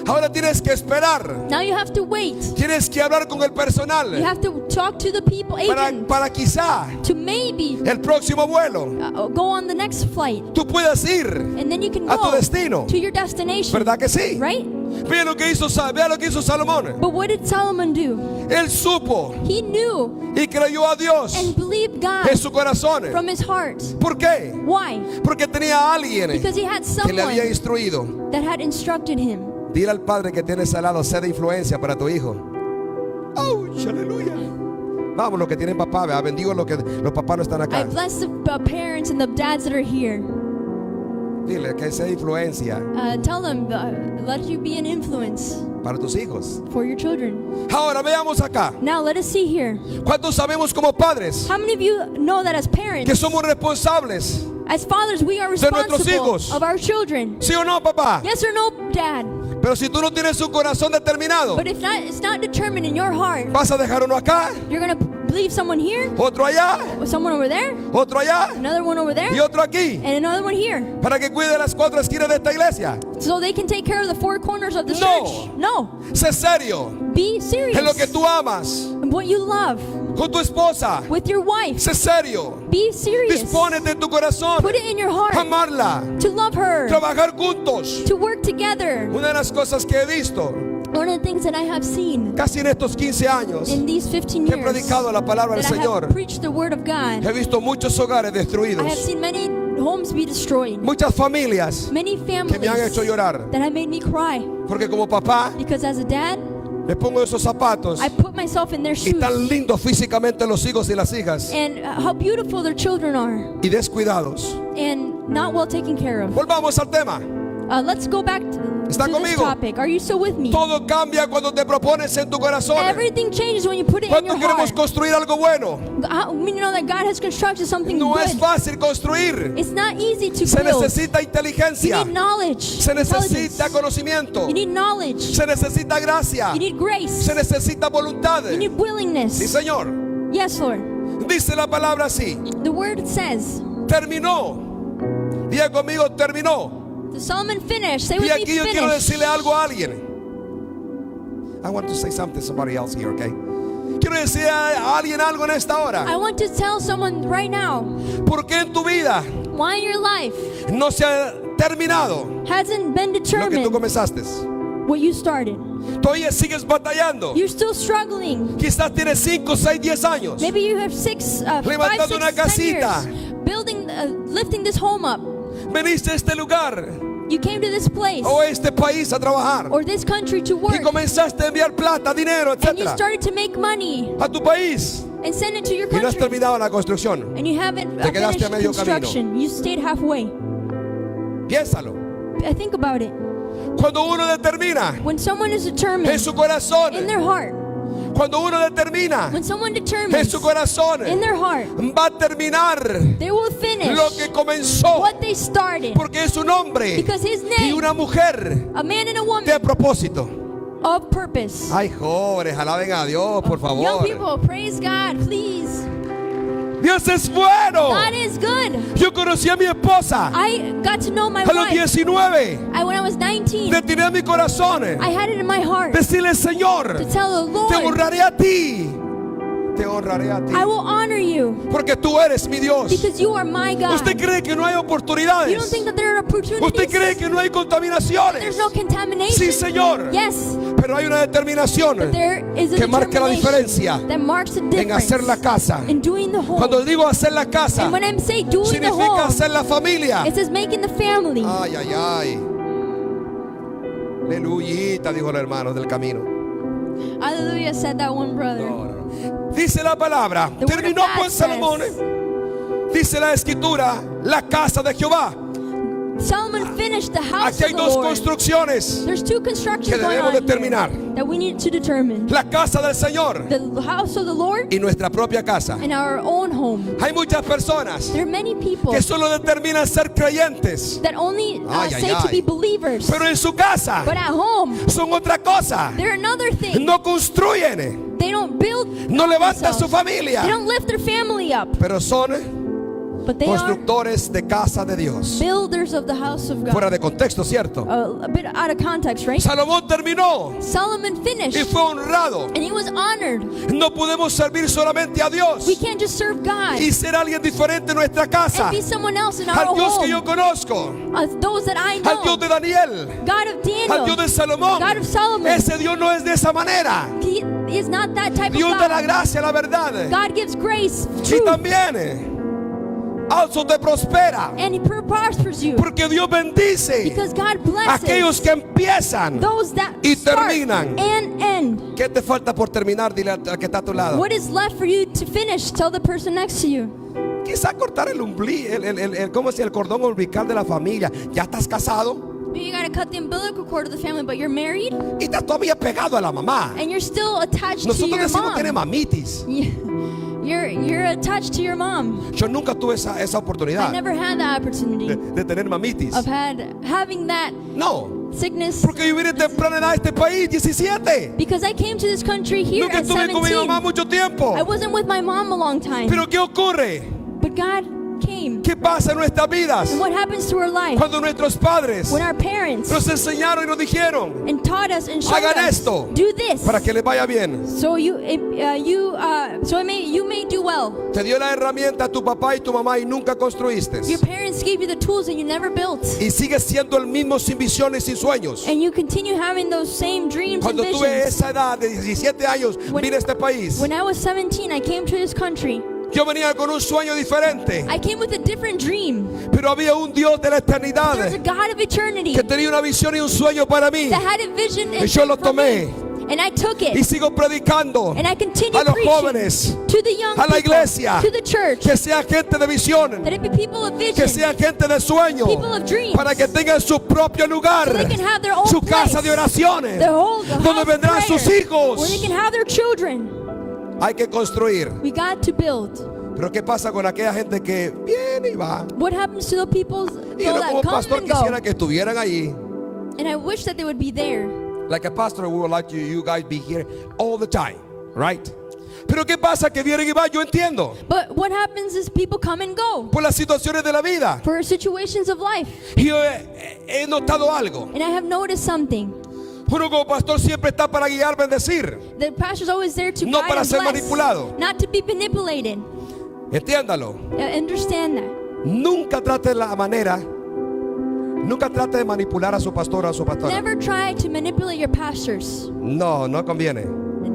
Ahora tienes que esperar. Now you have to wait. Tienes que hablar con el personal You have to talk to the people, agents, para quizá to maybe el próximo vuelo go on the next flight, tú puedas ir and then you can a tu go destino. to your destination. ¿Verdad que sí? Right? Vea lo que hizo Salomón. But what did Solomon do? Él supo He knew y creyó a Dios and believed God en su corazón. from his heart. ¿Por qué? Why? Porque tenía a alguien Because he had que le había someone instruido. that had instructed him. Dile al padre que tienes al lado, sé de influencia para tu hijo. ¡Oh, aleluya! Vamos, los que tienen papá, vea, bendigo los que los papás no están I acá. bless the parents and the dads that are here. Dile que sea de influencia Tell them, let you be an influence para tus hijos. for your children. Ahora veamos acá. Now let us see here. ¿Cuántos sabemos como padres How many of you know that as que parents, somos responsables? as fathers, we are nuestros responsible hijos? of our children? ¿Sí o no, papá? Yes or no, dad? Pero si tú no tienes un corazón determinado, But if not, it's not determined in your heart. vas a dejar uno acá, You're going to leave someone here, otro allá, someone over there, otro allá another one over y there, otro aquí, and another one here. para que cuide las cuatro esquinas de esta iglesia. So they can take care of the four corners of the No. church. No. Sé serio Be serious. en lo que tú amas What you love con tu esposa. with your wife. Sé serio. Be serious. Dispónete en tu corazón. Put it in your heart Amarla. to love her, Trabajar juntos. to work together. Una de las cosas que he visto One of the things that I have seen casi en estos 15 años in these 15 que he years predicado la palabra del that I Señor, have preached the word of God, he visto muchos hogares I have destruidos, seen many homes be destroyed, muchas familias many que families me han hecho llorar, that have made me cry. porque como papá Because as a dad, me pongo esos zapatos I put myself in their y shoes. tan lindos físicamente los hijos y las hijas And how beautiful their children are, y descuidados. and not well taken care of. Volvamos al tema. Let's go back to ¿Está this conmigo? topic. Are you still with me? Todo cambia cuando te propones en tu corazón. Everything changes when you put it in Cuando your queremos heart. construir algo bueno, We know that God has constructed something no es good. fácil construir. It's not easy to Se build. necesita You inteligencia, need knowledge. se necesita Intelligence. conocimiento, You need knowledge. se necesita gracia, You need grace. se necesita voluntad. You need willingness. Sí, Señor. Yes, Lord. Dice la palabra así: The word says, terminó. Diga conmigo, terminó. the Solomon finished. Say Y with me, aquí yo quiero finished. decirle algo a alguien. I want to say something to somebody else here, okay? Quiero decir a alguien algo en esta hora. I want to tell someone right now, ¿Por qué en tu vida why your life no se ha terminado hasn't been lo que tú determined comenzaste? what you started. Todavía sigues batallando. You're still struggling. Quizás tienes 5, 6, 10 años. Maybe you have 5, Levantando 6, una 10 years casita. building, lifting this home up. Veniste a este lugar You came to this place o a este país a trabajar or this country to y work, comenzaste a enviar plata, dinero, and you etcétera, started to make money a tu país and send it to your y no has country, terminado la construcción. and you haven't Te quedaste finished a medio construction. You stayed halfway. Piénsalo. Think about it. Cuando uno determina When someone is en determined su corazón, in their heart, cuando uno determina when someone en determines su corazón, in their heart, va a terminar they will finish lo que comenzó, what they started. porque es un hombre Because his y name, una mujer a man and a woman de propósito. of purpose. Ay, jóvenes, alaben a Dios, por Young favor. people, praise God, please. Dios es bueno. God is good. Yo conocí a mi esposa I got to know my a los wife. 19. When I was 19, Le tiré a mi corazón. I had it in my heart Decirle, Señor, to tell the te Lord, honraré a ti. Te honraré a ti. I will honor you Porque tú eres mi Dios. because you are my God. ¿Usted cree que no hay You don't oportunidades? think that there are ¿Usted opportunities? cree que no hay contaminaciones? There's no contamination? Sí, Señor. Yes, Pero hay una determinación there is a que marca la determination diferencia that marks the en difference hacer la casa. in doing the home. Cuando digo hacer la casa, And when I say doing the significa home, hacer la familia. it says making the family. Ay, ay, ay. Aleluyita, dijo el hermano del camino. Hallelujah, said that one brother. Dice la palabra, The word of terminó God pues Salomón. says- Dice la escritura, la casa de Jehová. Solomon finished the house Aquí hay of the dos Lord. construcciones. There's two constructions que going debemos on determinar. here that we need to determine. La casa del Señor The house of the Lord y nuestra propia casa. and our own home. Hay muchas personas There are many people que solo determinan ser creyentes, that only Ay, ay, say to ay. be believers, pero en su casa but at home, son otra cosa. they're another thing. No construyen, They don't build no levantan su themselves. familia, They don't lift their family up, pero son but they are constructores de casa de Dios. builders of the house of Fuera God. de contexto, ¿cierto? A bit out of context, right? Salomón terminó Solomon y finished, fue honrado. and he was honored. No podemos servir solamente a Dios We can't just serve God y ser alguien diferente en nuestra casa. and be someone else in our Al Dios que yo home. conozco, Those that I al Dios know, de Daniel, God of al Dios Daniel, de Salomón. God of Solomon. Ese Dios no es de esa manera. He is not that type of Dios de la God. gracia, la verdad. God gives grace, Y truth, también also te prospera. and He prospers you. Porque Dios bendice Because God a aquellos blesses que empiezan. those that y start terminan. and end. ¿Qué te falta por terminar? Dile al que está a tu lado. What is left for you to finish? Tell the person next to you. Quizá cortar el ombligo, ¿cómo es el cordón umbilical de la familia? ¿Ya estás casado? Maybe you gotta cut the umbilical cord of the family, but you're married Y estás todavía pegado a la mamá. and you're still attached to Nosotros your decimos tiene mom. mamitis. You're attached to your mom. Yo nunca tuve esa I oportunidad never had that opportunity de tener mamitis. of having that No, sickness porque yo vine temprana edad a este país, 17. because I came to this country here Nunca at estuve con mi 17. mamá mucho tiempo. I wasn't with my mom a long time, Pero ¿qué ocurre? but God came. ¿Qué pasa en nuestras vidas And what happens to our life cuando nuestros padres when our parents nos enseñaron y nos dijeron and taught us and showed hagan us, esto do this, para que les vaya bien? so you may do well. Te dio la herramienta a tu papá y tu mamá y nunca construiste. Your parents gave you the tools and you never built. Y sigues siendo el mismo sin visiones, sin sueños. And you continue having those same dreams and Cuando tuve visions. esa edad de 17 años, vine a este país. When I was 17, I came to this country. Yo venía con un sueño diferente, I came with a different dream. pero había un Dios de la eternidad There's a God of eternity que tenía una visión y un sueño para mí. that had a vision Y and yo lo for me. tomé And I took y it. sigo predicando And I continue a los preaching jóvenes, to the young a la people, iglesia, to the church, que sea gente de visión, that it be people of que vision, sea gente de sueño, people of dreams, para que tengan su propio lugar, so they can have their own su place, casa de oraciones, their whole donde house of vendrán prayer, sus hijos. where they can have their children. Hay que construir. We got to build. Pero ¿qué pasa con aquella gente que viene y va? What happens to the people Y uno that como come pastor and quisiera go? que estuvieran allí. And I wish that they would be there. Like a pastor, we would like you guys be here all the time, right? Pero ¿qué pasa que vienen y van? Yo entiendo. But what happens is people come and go Por las situaciones de la vida. for situations of life. Y yo he notado algo. And I have noticed something. Uno como pastor siempre está para guiar, bendecir. The pastor's always there to No guide para and ser bless, manipulado. not to be manipulated. Entiéndalo. Understand that. Nunca trate la manera. Nunca trate de manipular a su pastor o a su pastora. Never try to manipulate your pastors. No, no conviene.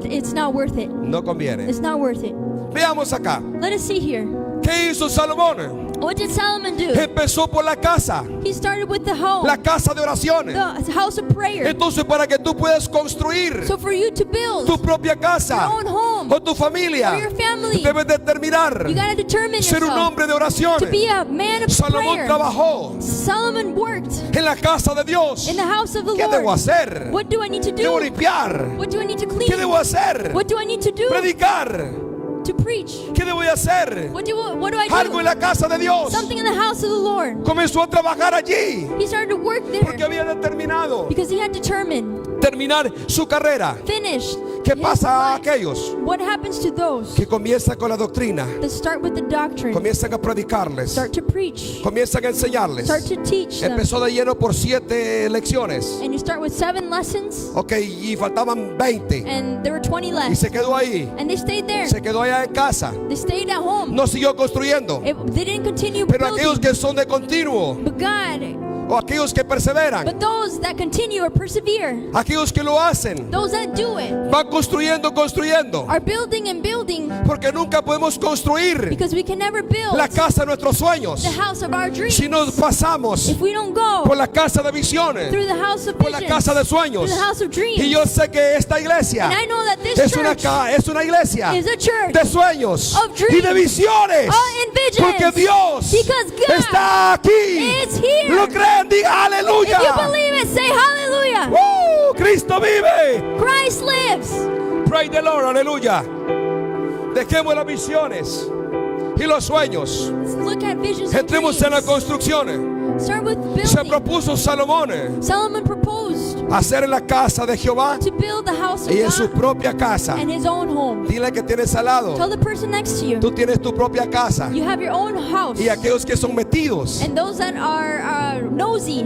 It's not worth it. No conviene. It's not worth it. Veamos acá. Let us see here. ¿Qué hizo Salomón? What did Solomon do? Empezó por la casa. He started with the home, La casa de oraciones. the house of prayer. Entonces para que tú puedas construir So for you to build tu propia casa your own home, o tu familia, or your family, debes determinar you got to determine ser un yourself hombre de oración. to be a man of Salomón prayer. trabajó Solomon worked en la casa de Dios. in the house of the ¿Qué debo Lord. hacer? What do I need to Debo do? limpiar. What do I need to ¿Qué clean? debo hacer? What do I need to do Predicar. to preach? ¿Qué debo hacer? What do I Algo do? en la casa de Dios. Something in the house of the Lord. Comenzó a trabajar allí He started to work porque there había determinado because he had determined, terminar su carrera. finished. ¿Qué his pasa a life. aquellos What happens to those que comienzan con la doctrina? that start with the doctrine, Comienzan a predicarles, start to preach, comienzan a enseñarles. start to teach them, Empezó de lleno por 7 lecciones. and you start with 7 lessons, Ok, y faltaban 20. and there were 20 Y left, se quedó ahí. and they stayed there. Se quedó allá en casa. They stayed at home. No siguió construyendo. They didn't continue Pero aquellos building. que son de continuo, But God, o aquellos que perseveran, but those that continue or persevere, aquellos que lo hacen, those that do it, van construyendo, construyendo. are building and building, Porque nunca podemos construir because we can never build la casa de nuestros sueños the house of our dreams si nos pasamos if we don't go por la casa de visiones, through the house of por la visions, casa de through sueños. the house of dreams. Y yo sé que esta iglesia And I know that this es una, church es una iglesia is a church de sueños of dreams, y de visiones. and visions, Porque Dios because God está aquí. is here. Lo creen, diga aleluya. If you believe it, say hallelujah. Cristo vive. Christ lives. Praise the Lord, aleluya. Dejemos las visiones y los sueños. Let's look at visions and Entremos en la dreams. construcción. Start with Se building. propuso Salomón Solomon proposed hacer en la casa de Jehová to build the house of y en su God propia casa. and his own home. Dile que tienes al lado. Tell the person next to you, Tú tienes tu propia casa. you have your own house. Y aquellos que son metidos, And those that are nosy,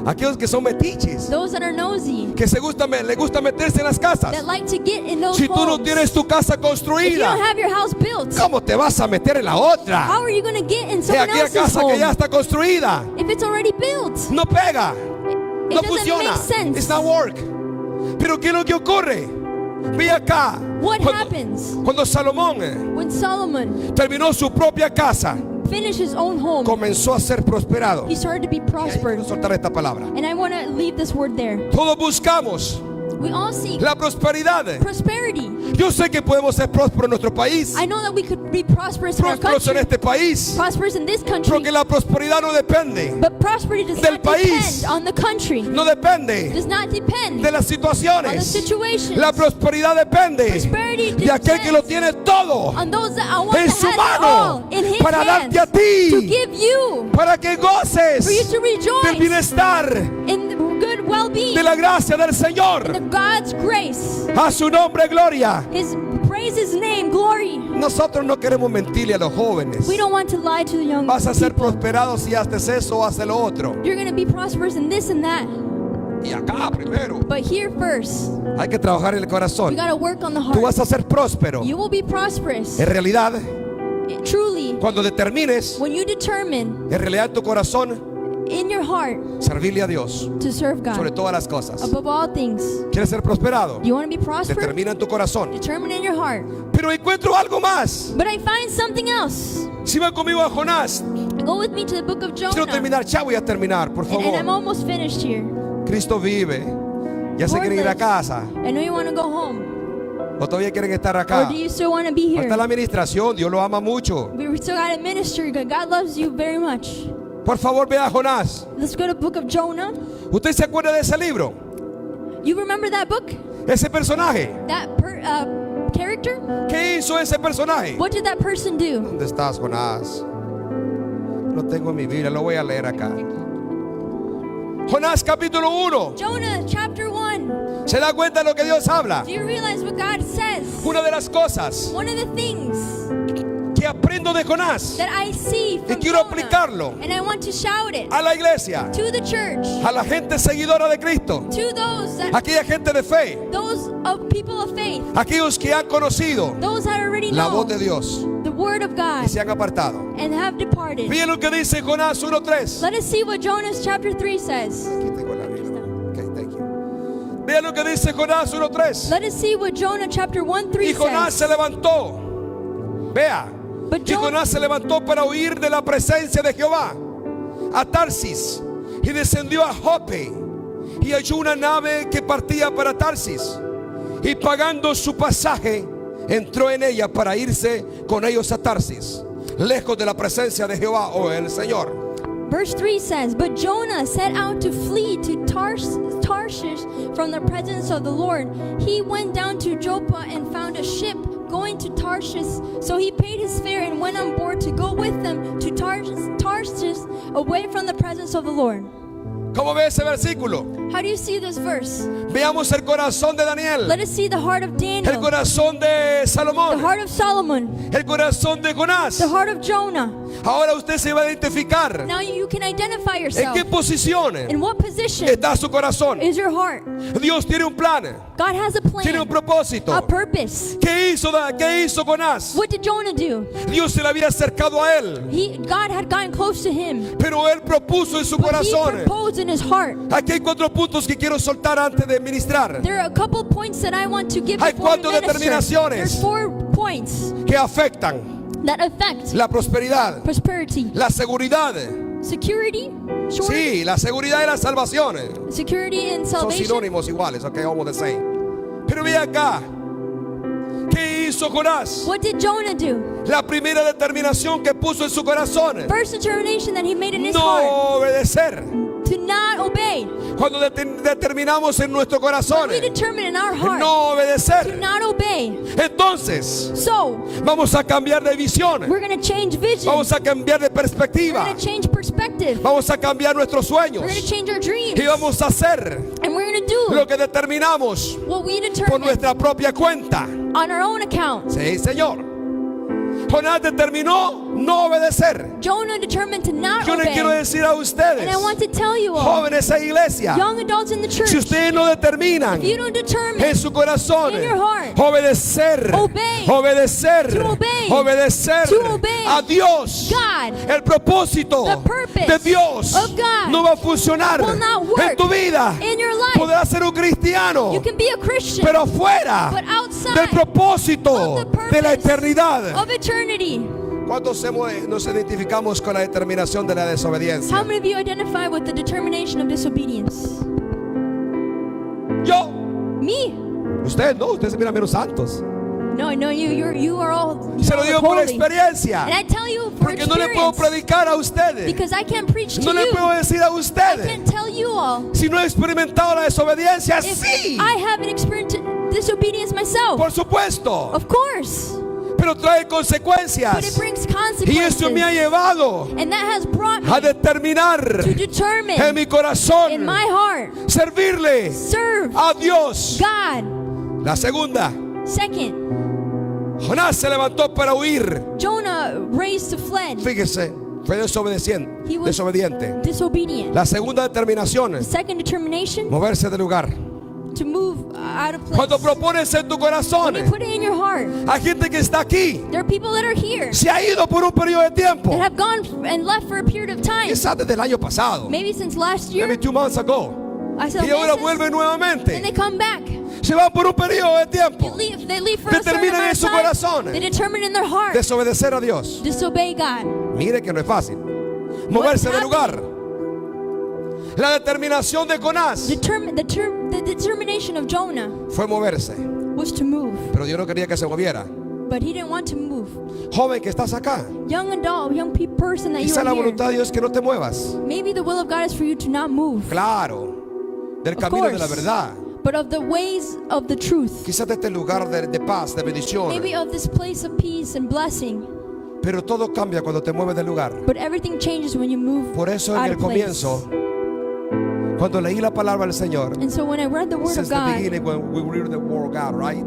aquellos que son metiches, those that are nosy, que le gusta meterse en las casas. that like to get in those Si tú no homes. tienes tu casa If you don't construida, have your house built, ¿cómo te vas a meter en la otra? how are you going to get in De someone aquella else's casa que ya home está construida, if it's already built? no pega, It no doesn't funciona. make sense. It's not work. Pero ¿qué es lo que ocurre? Ve acá. What Cuando, happens cuando Salomón when Solomon terminó su propia casa, finished his own home? comenzó a ser prosperado. He started to be Y ahí quiero prospered. soltar esta palabra. And I want to leave this word there. Todos buscamos We all seek la prosperidad. prosperity. Yo sé que podemos ser prósperos en nuestro país, I know that we could be prosperous in our prósperos en country, este país, prosperous in this country, porque la prosperidad no depende, but prosperity does del not país. depend on the country. no depende Does not depend de las on the situaciones. situations. La prosperidad depende Prosperity de aquel que lo tiene todo on those that want en to su have it all mano in his para hands, darte a to ti, give you, para que goces for you to del rejoice bienestar in the good well-being, de la gracia del in Señor. the God's grace. A su nombre gloria. His praise His name, glory. Nosotros no queremos mentirle a los jóvenes. We don't want to lie to the young Vas a ser people. prosperado si haces eso o haces lo otro. You're going to be prosperous in this and that. Y acá primero But here first, hay que trabajar en el you corazón. got to work on the Tú heart. vas a ser próspero. You will be prosperous. En realidad, Truly, cuando determines, when you determine en realidad en tu corazón, in your heart servirle a Dios to serve sobre God todas las cosas. above all things. ¿Quieres ser prosperado? You want to be prosperous? Determina en tu corazón. Determine in your heart. Pero encuentro algo más. But I find something else. Si van conmigo a Jonás, Go with me to the book of quiero Jonah. terminar. Ya voy a terminar, por And I'm favor. almost finished here. Cristo vive. Ya se Lord quieren ir a lives. casa. I know you want to go home. O todavía quieren estar Or acá. do you still want to be Falta here? la administración. Dios lo ama mucho. We still got a ministry. God loves you very much. Por favor, vea a Jonás. Let's go to the book of Jonah. ¿Usted se acuerda de ese libro? You remember that book? Ese personaje. That character? ¿Qué hizo ese personaje? What did that person do? ¿Dónde estás, Jonás? Lo tengo en mi Biblia, lo voy a leer acá. Jonás capítulo 1. Jonah chapter 1. ¿Se da cuenta de lo que Dios habla? Do you realize what God says? Una de las cosas One of the things que aprendo de Jonás that I see y from quiero Jonah, aplicarlo and I want to shout it a la iglesia, to the church, a la gente seguidora de Cristo, to those that aquella gente de fe, those of people of faith, aquellos que han conocido those that already la know voz de Dios the word of y God se han apartado. and have departed. Miren lo que dice Jonás 1:3. Let us see what Jonah chapter 3 says. Aquí tengo la Biblia. Okay, thank you. Vean lo que dice Jonás 1:3. Let us see what Jonah chapter 1:3 Y Jonás se says. levantó. Vea. But Y Jonah, Jonás se levantó para huir de la presencia de Jehová a Tarsis y descendió a Jope y halló una nave que partía para Tarsis y pagando su pasaje entró en ella para irse con ellos a Tarsis, lejos de la presencia de Jehová o el Señor. verse 3 says, But Jonah set out to flee to Tarshish from the presence of the Lord. He went down to Joppa and found a ship going to Tarshish. So he paid his fare and went on board to go with them to Tarshish away from the presence of the Lord. ¿Cómo ve ese versículo? How do you see this verse? Veamos el corazón de Daniel, Let us see the heart of el Daniel, corazón de the Salomón, heart of Solomon, el corazón de Jonás. the heart of Jonah. Ahora usted se va a identificar Now you can identify en yourself. qué posición In what position está su corazón. is your heart? Dios tiene un plan, God has a tiene un plan, propósito. a purpose. ¿Qué hizo Jonás? What did Jonah do? Dios se le había acercado a él, God had gotten close to him, pero él propuso en su but he corazón. proposed in his heart. Aquí hay 4 puntos que quiero soltar antes de ministrar, There are a couple points that I want to give Hay before we 4 minister. determinaciones. There's 4 points que afectan that affect la prosperidad, prosperity, la seguridad. security, Sí, la seguridad y la salvación security and son salvation. sinónimos iguales, ok, almost the same. Pero ve acá, ¿qué hizo Jonás? What did Jonah do? La primera determinación que puso en su corazón: First determination that he made in his heart, no obedecer. to not obey. Cuando determinamos en nuestro corazón We determine in our heart no to obedecer, not obey. entonces So vamos a cambiar de visión, we're going to change vision. vamos a cambiar de We're perspectiva, going to change perspective. vamos a cambiar nuestros We're sueños going to change our dreams. y vamos a hacer And we're going to do lo que determinamos what we por determine nuestra propia cuenta. on our own account. Sí, Señor. Jonás determinó no obedecer. Jonah determined to not Yo le quiero obey. decir a ustedes, And I want to tell you all, jóvenes e iglesia, young adults in the church, si ustedes no determinan if you don't determine en su corazón in your heart, obedecer, obey, obedecer, to obey, obedecer to obey a Dios, God, el propósito the purpose de Dios of God no va a funcionar will not work en tu vida. in your life. Podrás ser un cristiano, You can be a Christian, pero fuera but outside del propósito of the purpose de la eternidad. of eternity. ¿Cuántos nos identificamos con la determinación de la How desobediencia? many of you identify with the determination of disobedience? Yo, Me? usted no, usted se mira menos santos. No, you are all Se lo digo por holy. experiencia, And I tell you for porque no le puedo experience, predicar a ustedes, because I can't preach to no le you. puedo decir a I ustedes can't tell you all. si no he experimentado la desobediencia. If Sí, I haven't experienced disobedience myself. por supuesto, Of course. pero trae But it consecuencias brings y eso me ha consequences. llevado And that has brought me a determinar to determine en mi in corazón my heart, servirle serve a Dios. God. La segunda, Second, Jonás se levantó para huir. Jonah raised to fled. Fíjese, fue He was desobediente. disobedient. La segunda determinación, The second determination, moverse del lugar. to move out of place. Cuando propones en tu corazón, When you put it in your heart, hay gente que está aquí, there are people that are here se ha ido por un periodo de tiempo, that have gone and left for a period of time. quizás desde el año pasado, Maybe since last year. maybe 2 months ago, I said y ahora meses, vuelven and nuevamente. they come back. Se van por un periodo de tiempo. They leave for a certain Determinan amount en of su time. corazón They determine in their heart. desobedecer a Dios. Disobey God. Mire que no es fácil. Moverse del lugar. La determinación de Jonás The determination of Jonah fue moverse, was to move, pero Dios no quería que se moviera. but he didn't want to move. Joven que estás acá, Young adult, person that you quizá la are here. voluntad de Dios es que no te muevas. Maybe the will of God is for you to not move. Claro, del Of camino de la course. verdad. But of the ways of the truth. Quizás de este lugar de paz, de bendición. Maybe of this place of peace and blessing. Pero todo cambia cuando te mueves del lugar. But everything changes when you move Por eso en out el of place. comienzo, cuando leí la palabra del Señor, And so when I read the word since of the God, beginning when we read the word of God, right?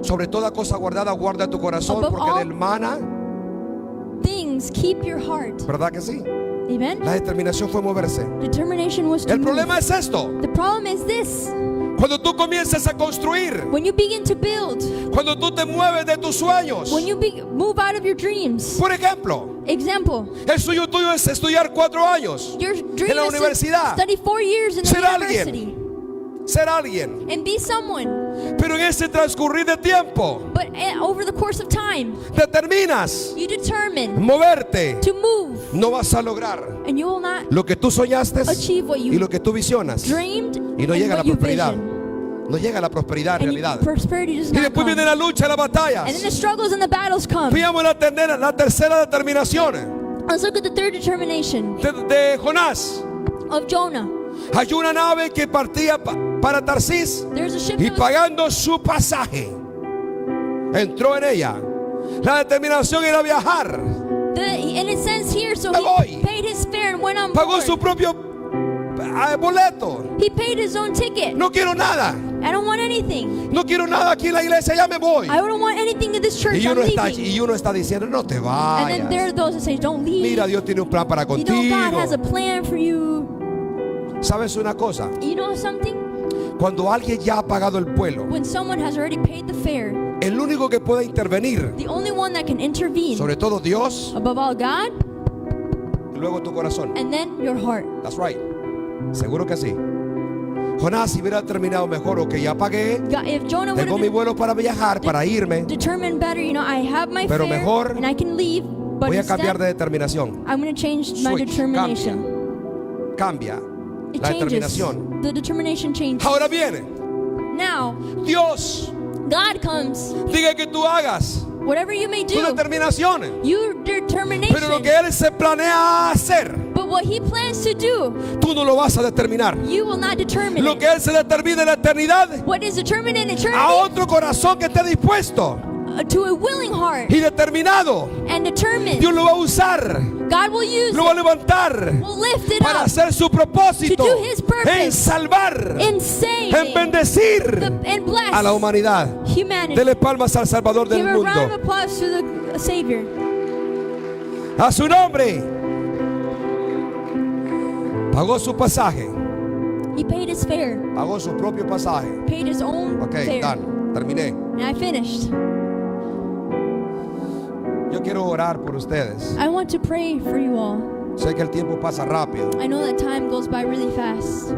Sobre toda cosa guardada, guarda tu corazón, Above porque all del mana, things keep your heart. ¿verdad que sí? Amen? La determinación fue moverse. Determination was to El move. problema es esto. The problem is this. Cuando tú comienzas a construir, When you begin to build, cuando tú te mueves de tus sueños. when you move out of your dreams. Por ejemplo, Example, el sueño tuyo es estudiar 4 años, your dream en la is to universidad. study 4 years in the Ser alguien. university ser alguien. and be someone. Pero en ese transcurrir de tiempo, But over the course of time, determinas you determine moverte. to move, No vas a lograr and you will not lo que tú soñaste achieve what y you lo que tú visionas. dreamed Y no and llega la what you prosperidad. vision. No llega la prosperidad en And realidad. prosperity does Y not después come. viene la lucha, las And then batallas. the struggles and the battles come. Veamos la tercera determinación Let's look at the third determination de Jonás. of Jonah. Hay una nave que partía para Tarsis There's a ship y that was, pagando su pasaje entró en ella. La determinación era viajar. and it says here, so Me he voy. paid his fare and went on Pagó su board. propio boleto. He paid his own ticket. No quiero nada. I don't want anything. No quiero nada aquí en la iglesia. Ya me voy. I don't want anything in this church. Y I'm uno está, leaving. y uno está diciendo, no te And then there are vayas. those that say, don't leave. Mira, Dios tiene un plan para You know God has a contigo. plan for you. ¿Sabes una cosa? You know something? Cuando alguien ya ha pagado el vuelo, When someone has already paid the fare, el único que puede intervenir, the only one that can intervene, sobre todo Dios, above all God, y luego tu corazón. and then your heart. That's right. Seguro que sí. Jonás, si hubiera terminado mejor, ok, ya pagué, God, if Jonah would tengo mi have vuelo para viajar, para irme, determined better, I have my Pero fare mejor and I can leave, but voy a instead, cambiar de determinación. I'm going to change my Switch, determination. Cambia It la changes. determinación. The determination changes. Ahora viene, Now, Dios, God comes. diga que tú hagas Whatever you may tu do, determinación. your Pero lo determination. que Él se planea hacer, But what He plans to do, tú no lo vas a determinar. you will not determine Lo it. que Él se determina en la eternidad, What is determined in a eternity, otro corazón que esté dispuesto to a willing heart y determinado, and determined, Dios lo va a usar, God will use lo va a it, levantar will lift it para up hacer su propósito to do His purpose, en salvar, in en saving bendecir and a la bless humanidad. humanity. Dele palmas al Salvador del Give a round of mundo. applause to the Savior. A su nombre. Pagó su pasaje, He paid his fare, pagó su propio pasaje. paid his own Ok, fare. done. Terminé. And I finished. Yo quiero orar por ustedes. I want to pray for you all. Sé que el tiempo pasa rápido. I know that time goes by really fast.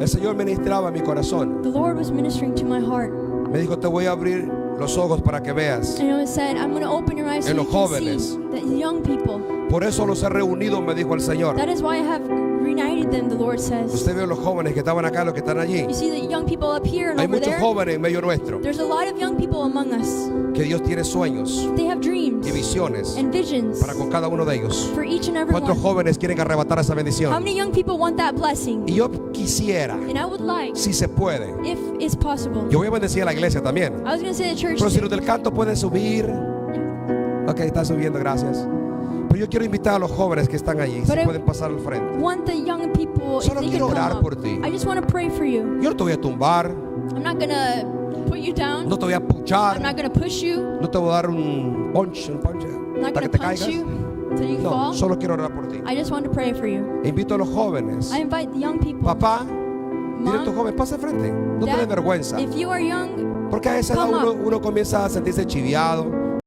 El Señor ministraba en mi corazón. The Lord was ministering to my heart. Me dijo, te voy a abrir los ojos para que veas. And it said, I'm going to open your eyes so En you los can jóvenes. see that young people. Por eso los he reunido, me dijo el Señor. That is why I have reunited them, the Lord says. Usted ve a los jóvenes que estaban acá, los que están allí. You see the young people up here and Hay over muchos there. jóvenes en medio nuestro. There's a lot of young people among us. Que Dios tiene sueños They have dreams y visiones and visions para con cada uno de ellos. for each and every ¿Cuántos one. jóvenes quieren arrebatar esa How bendición? many young people want that blessing? Y yo quisiera, And I would like, si se puede, if it's possible. yo voy a bendecir a la iglesia también. I was going to say the church. Pero si los del canto pueden subir. Ok, está subiendo, gracias. Pero yo quiero invitar a los jóvenes que están allí, si But I- pueden pasar al frente. Want the young people, if Solo they quiero could orar come por up. ti. I just want to pray for you. Yo no te voy a tumbar, I'm not going to put you down. no te voy a I'm puchar, not going to push you. no te voy a dar un punch I'm not para going que to te punch caigas. you till you No, fall. solo quiero orar por ti. I just want to pray for you. Invito a los jóvenes. I invite the young people. Papá, dile a tu Mom, joven, pasa al frente. No te Dad, des vergüenza. if you are young, Porque a esa edad come uno, up. uno comienza a sentirse chiviado.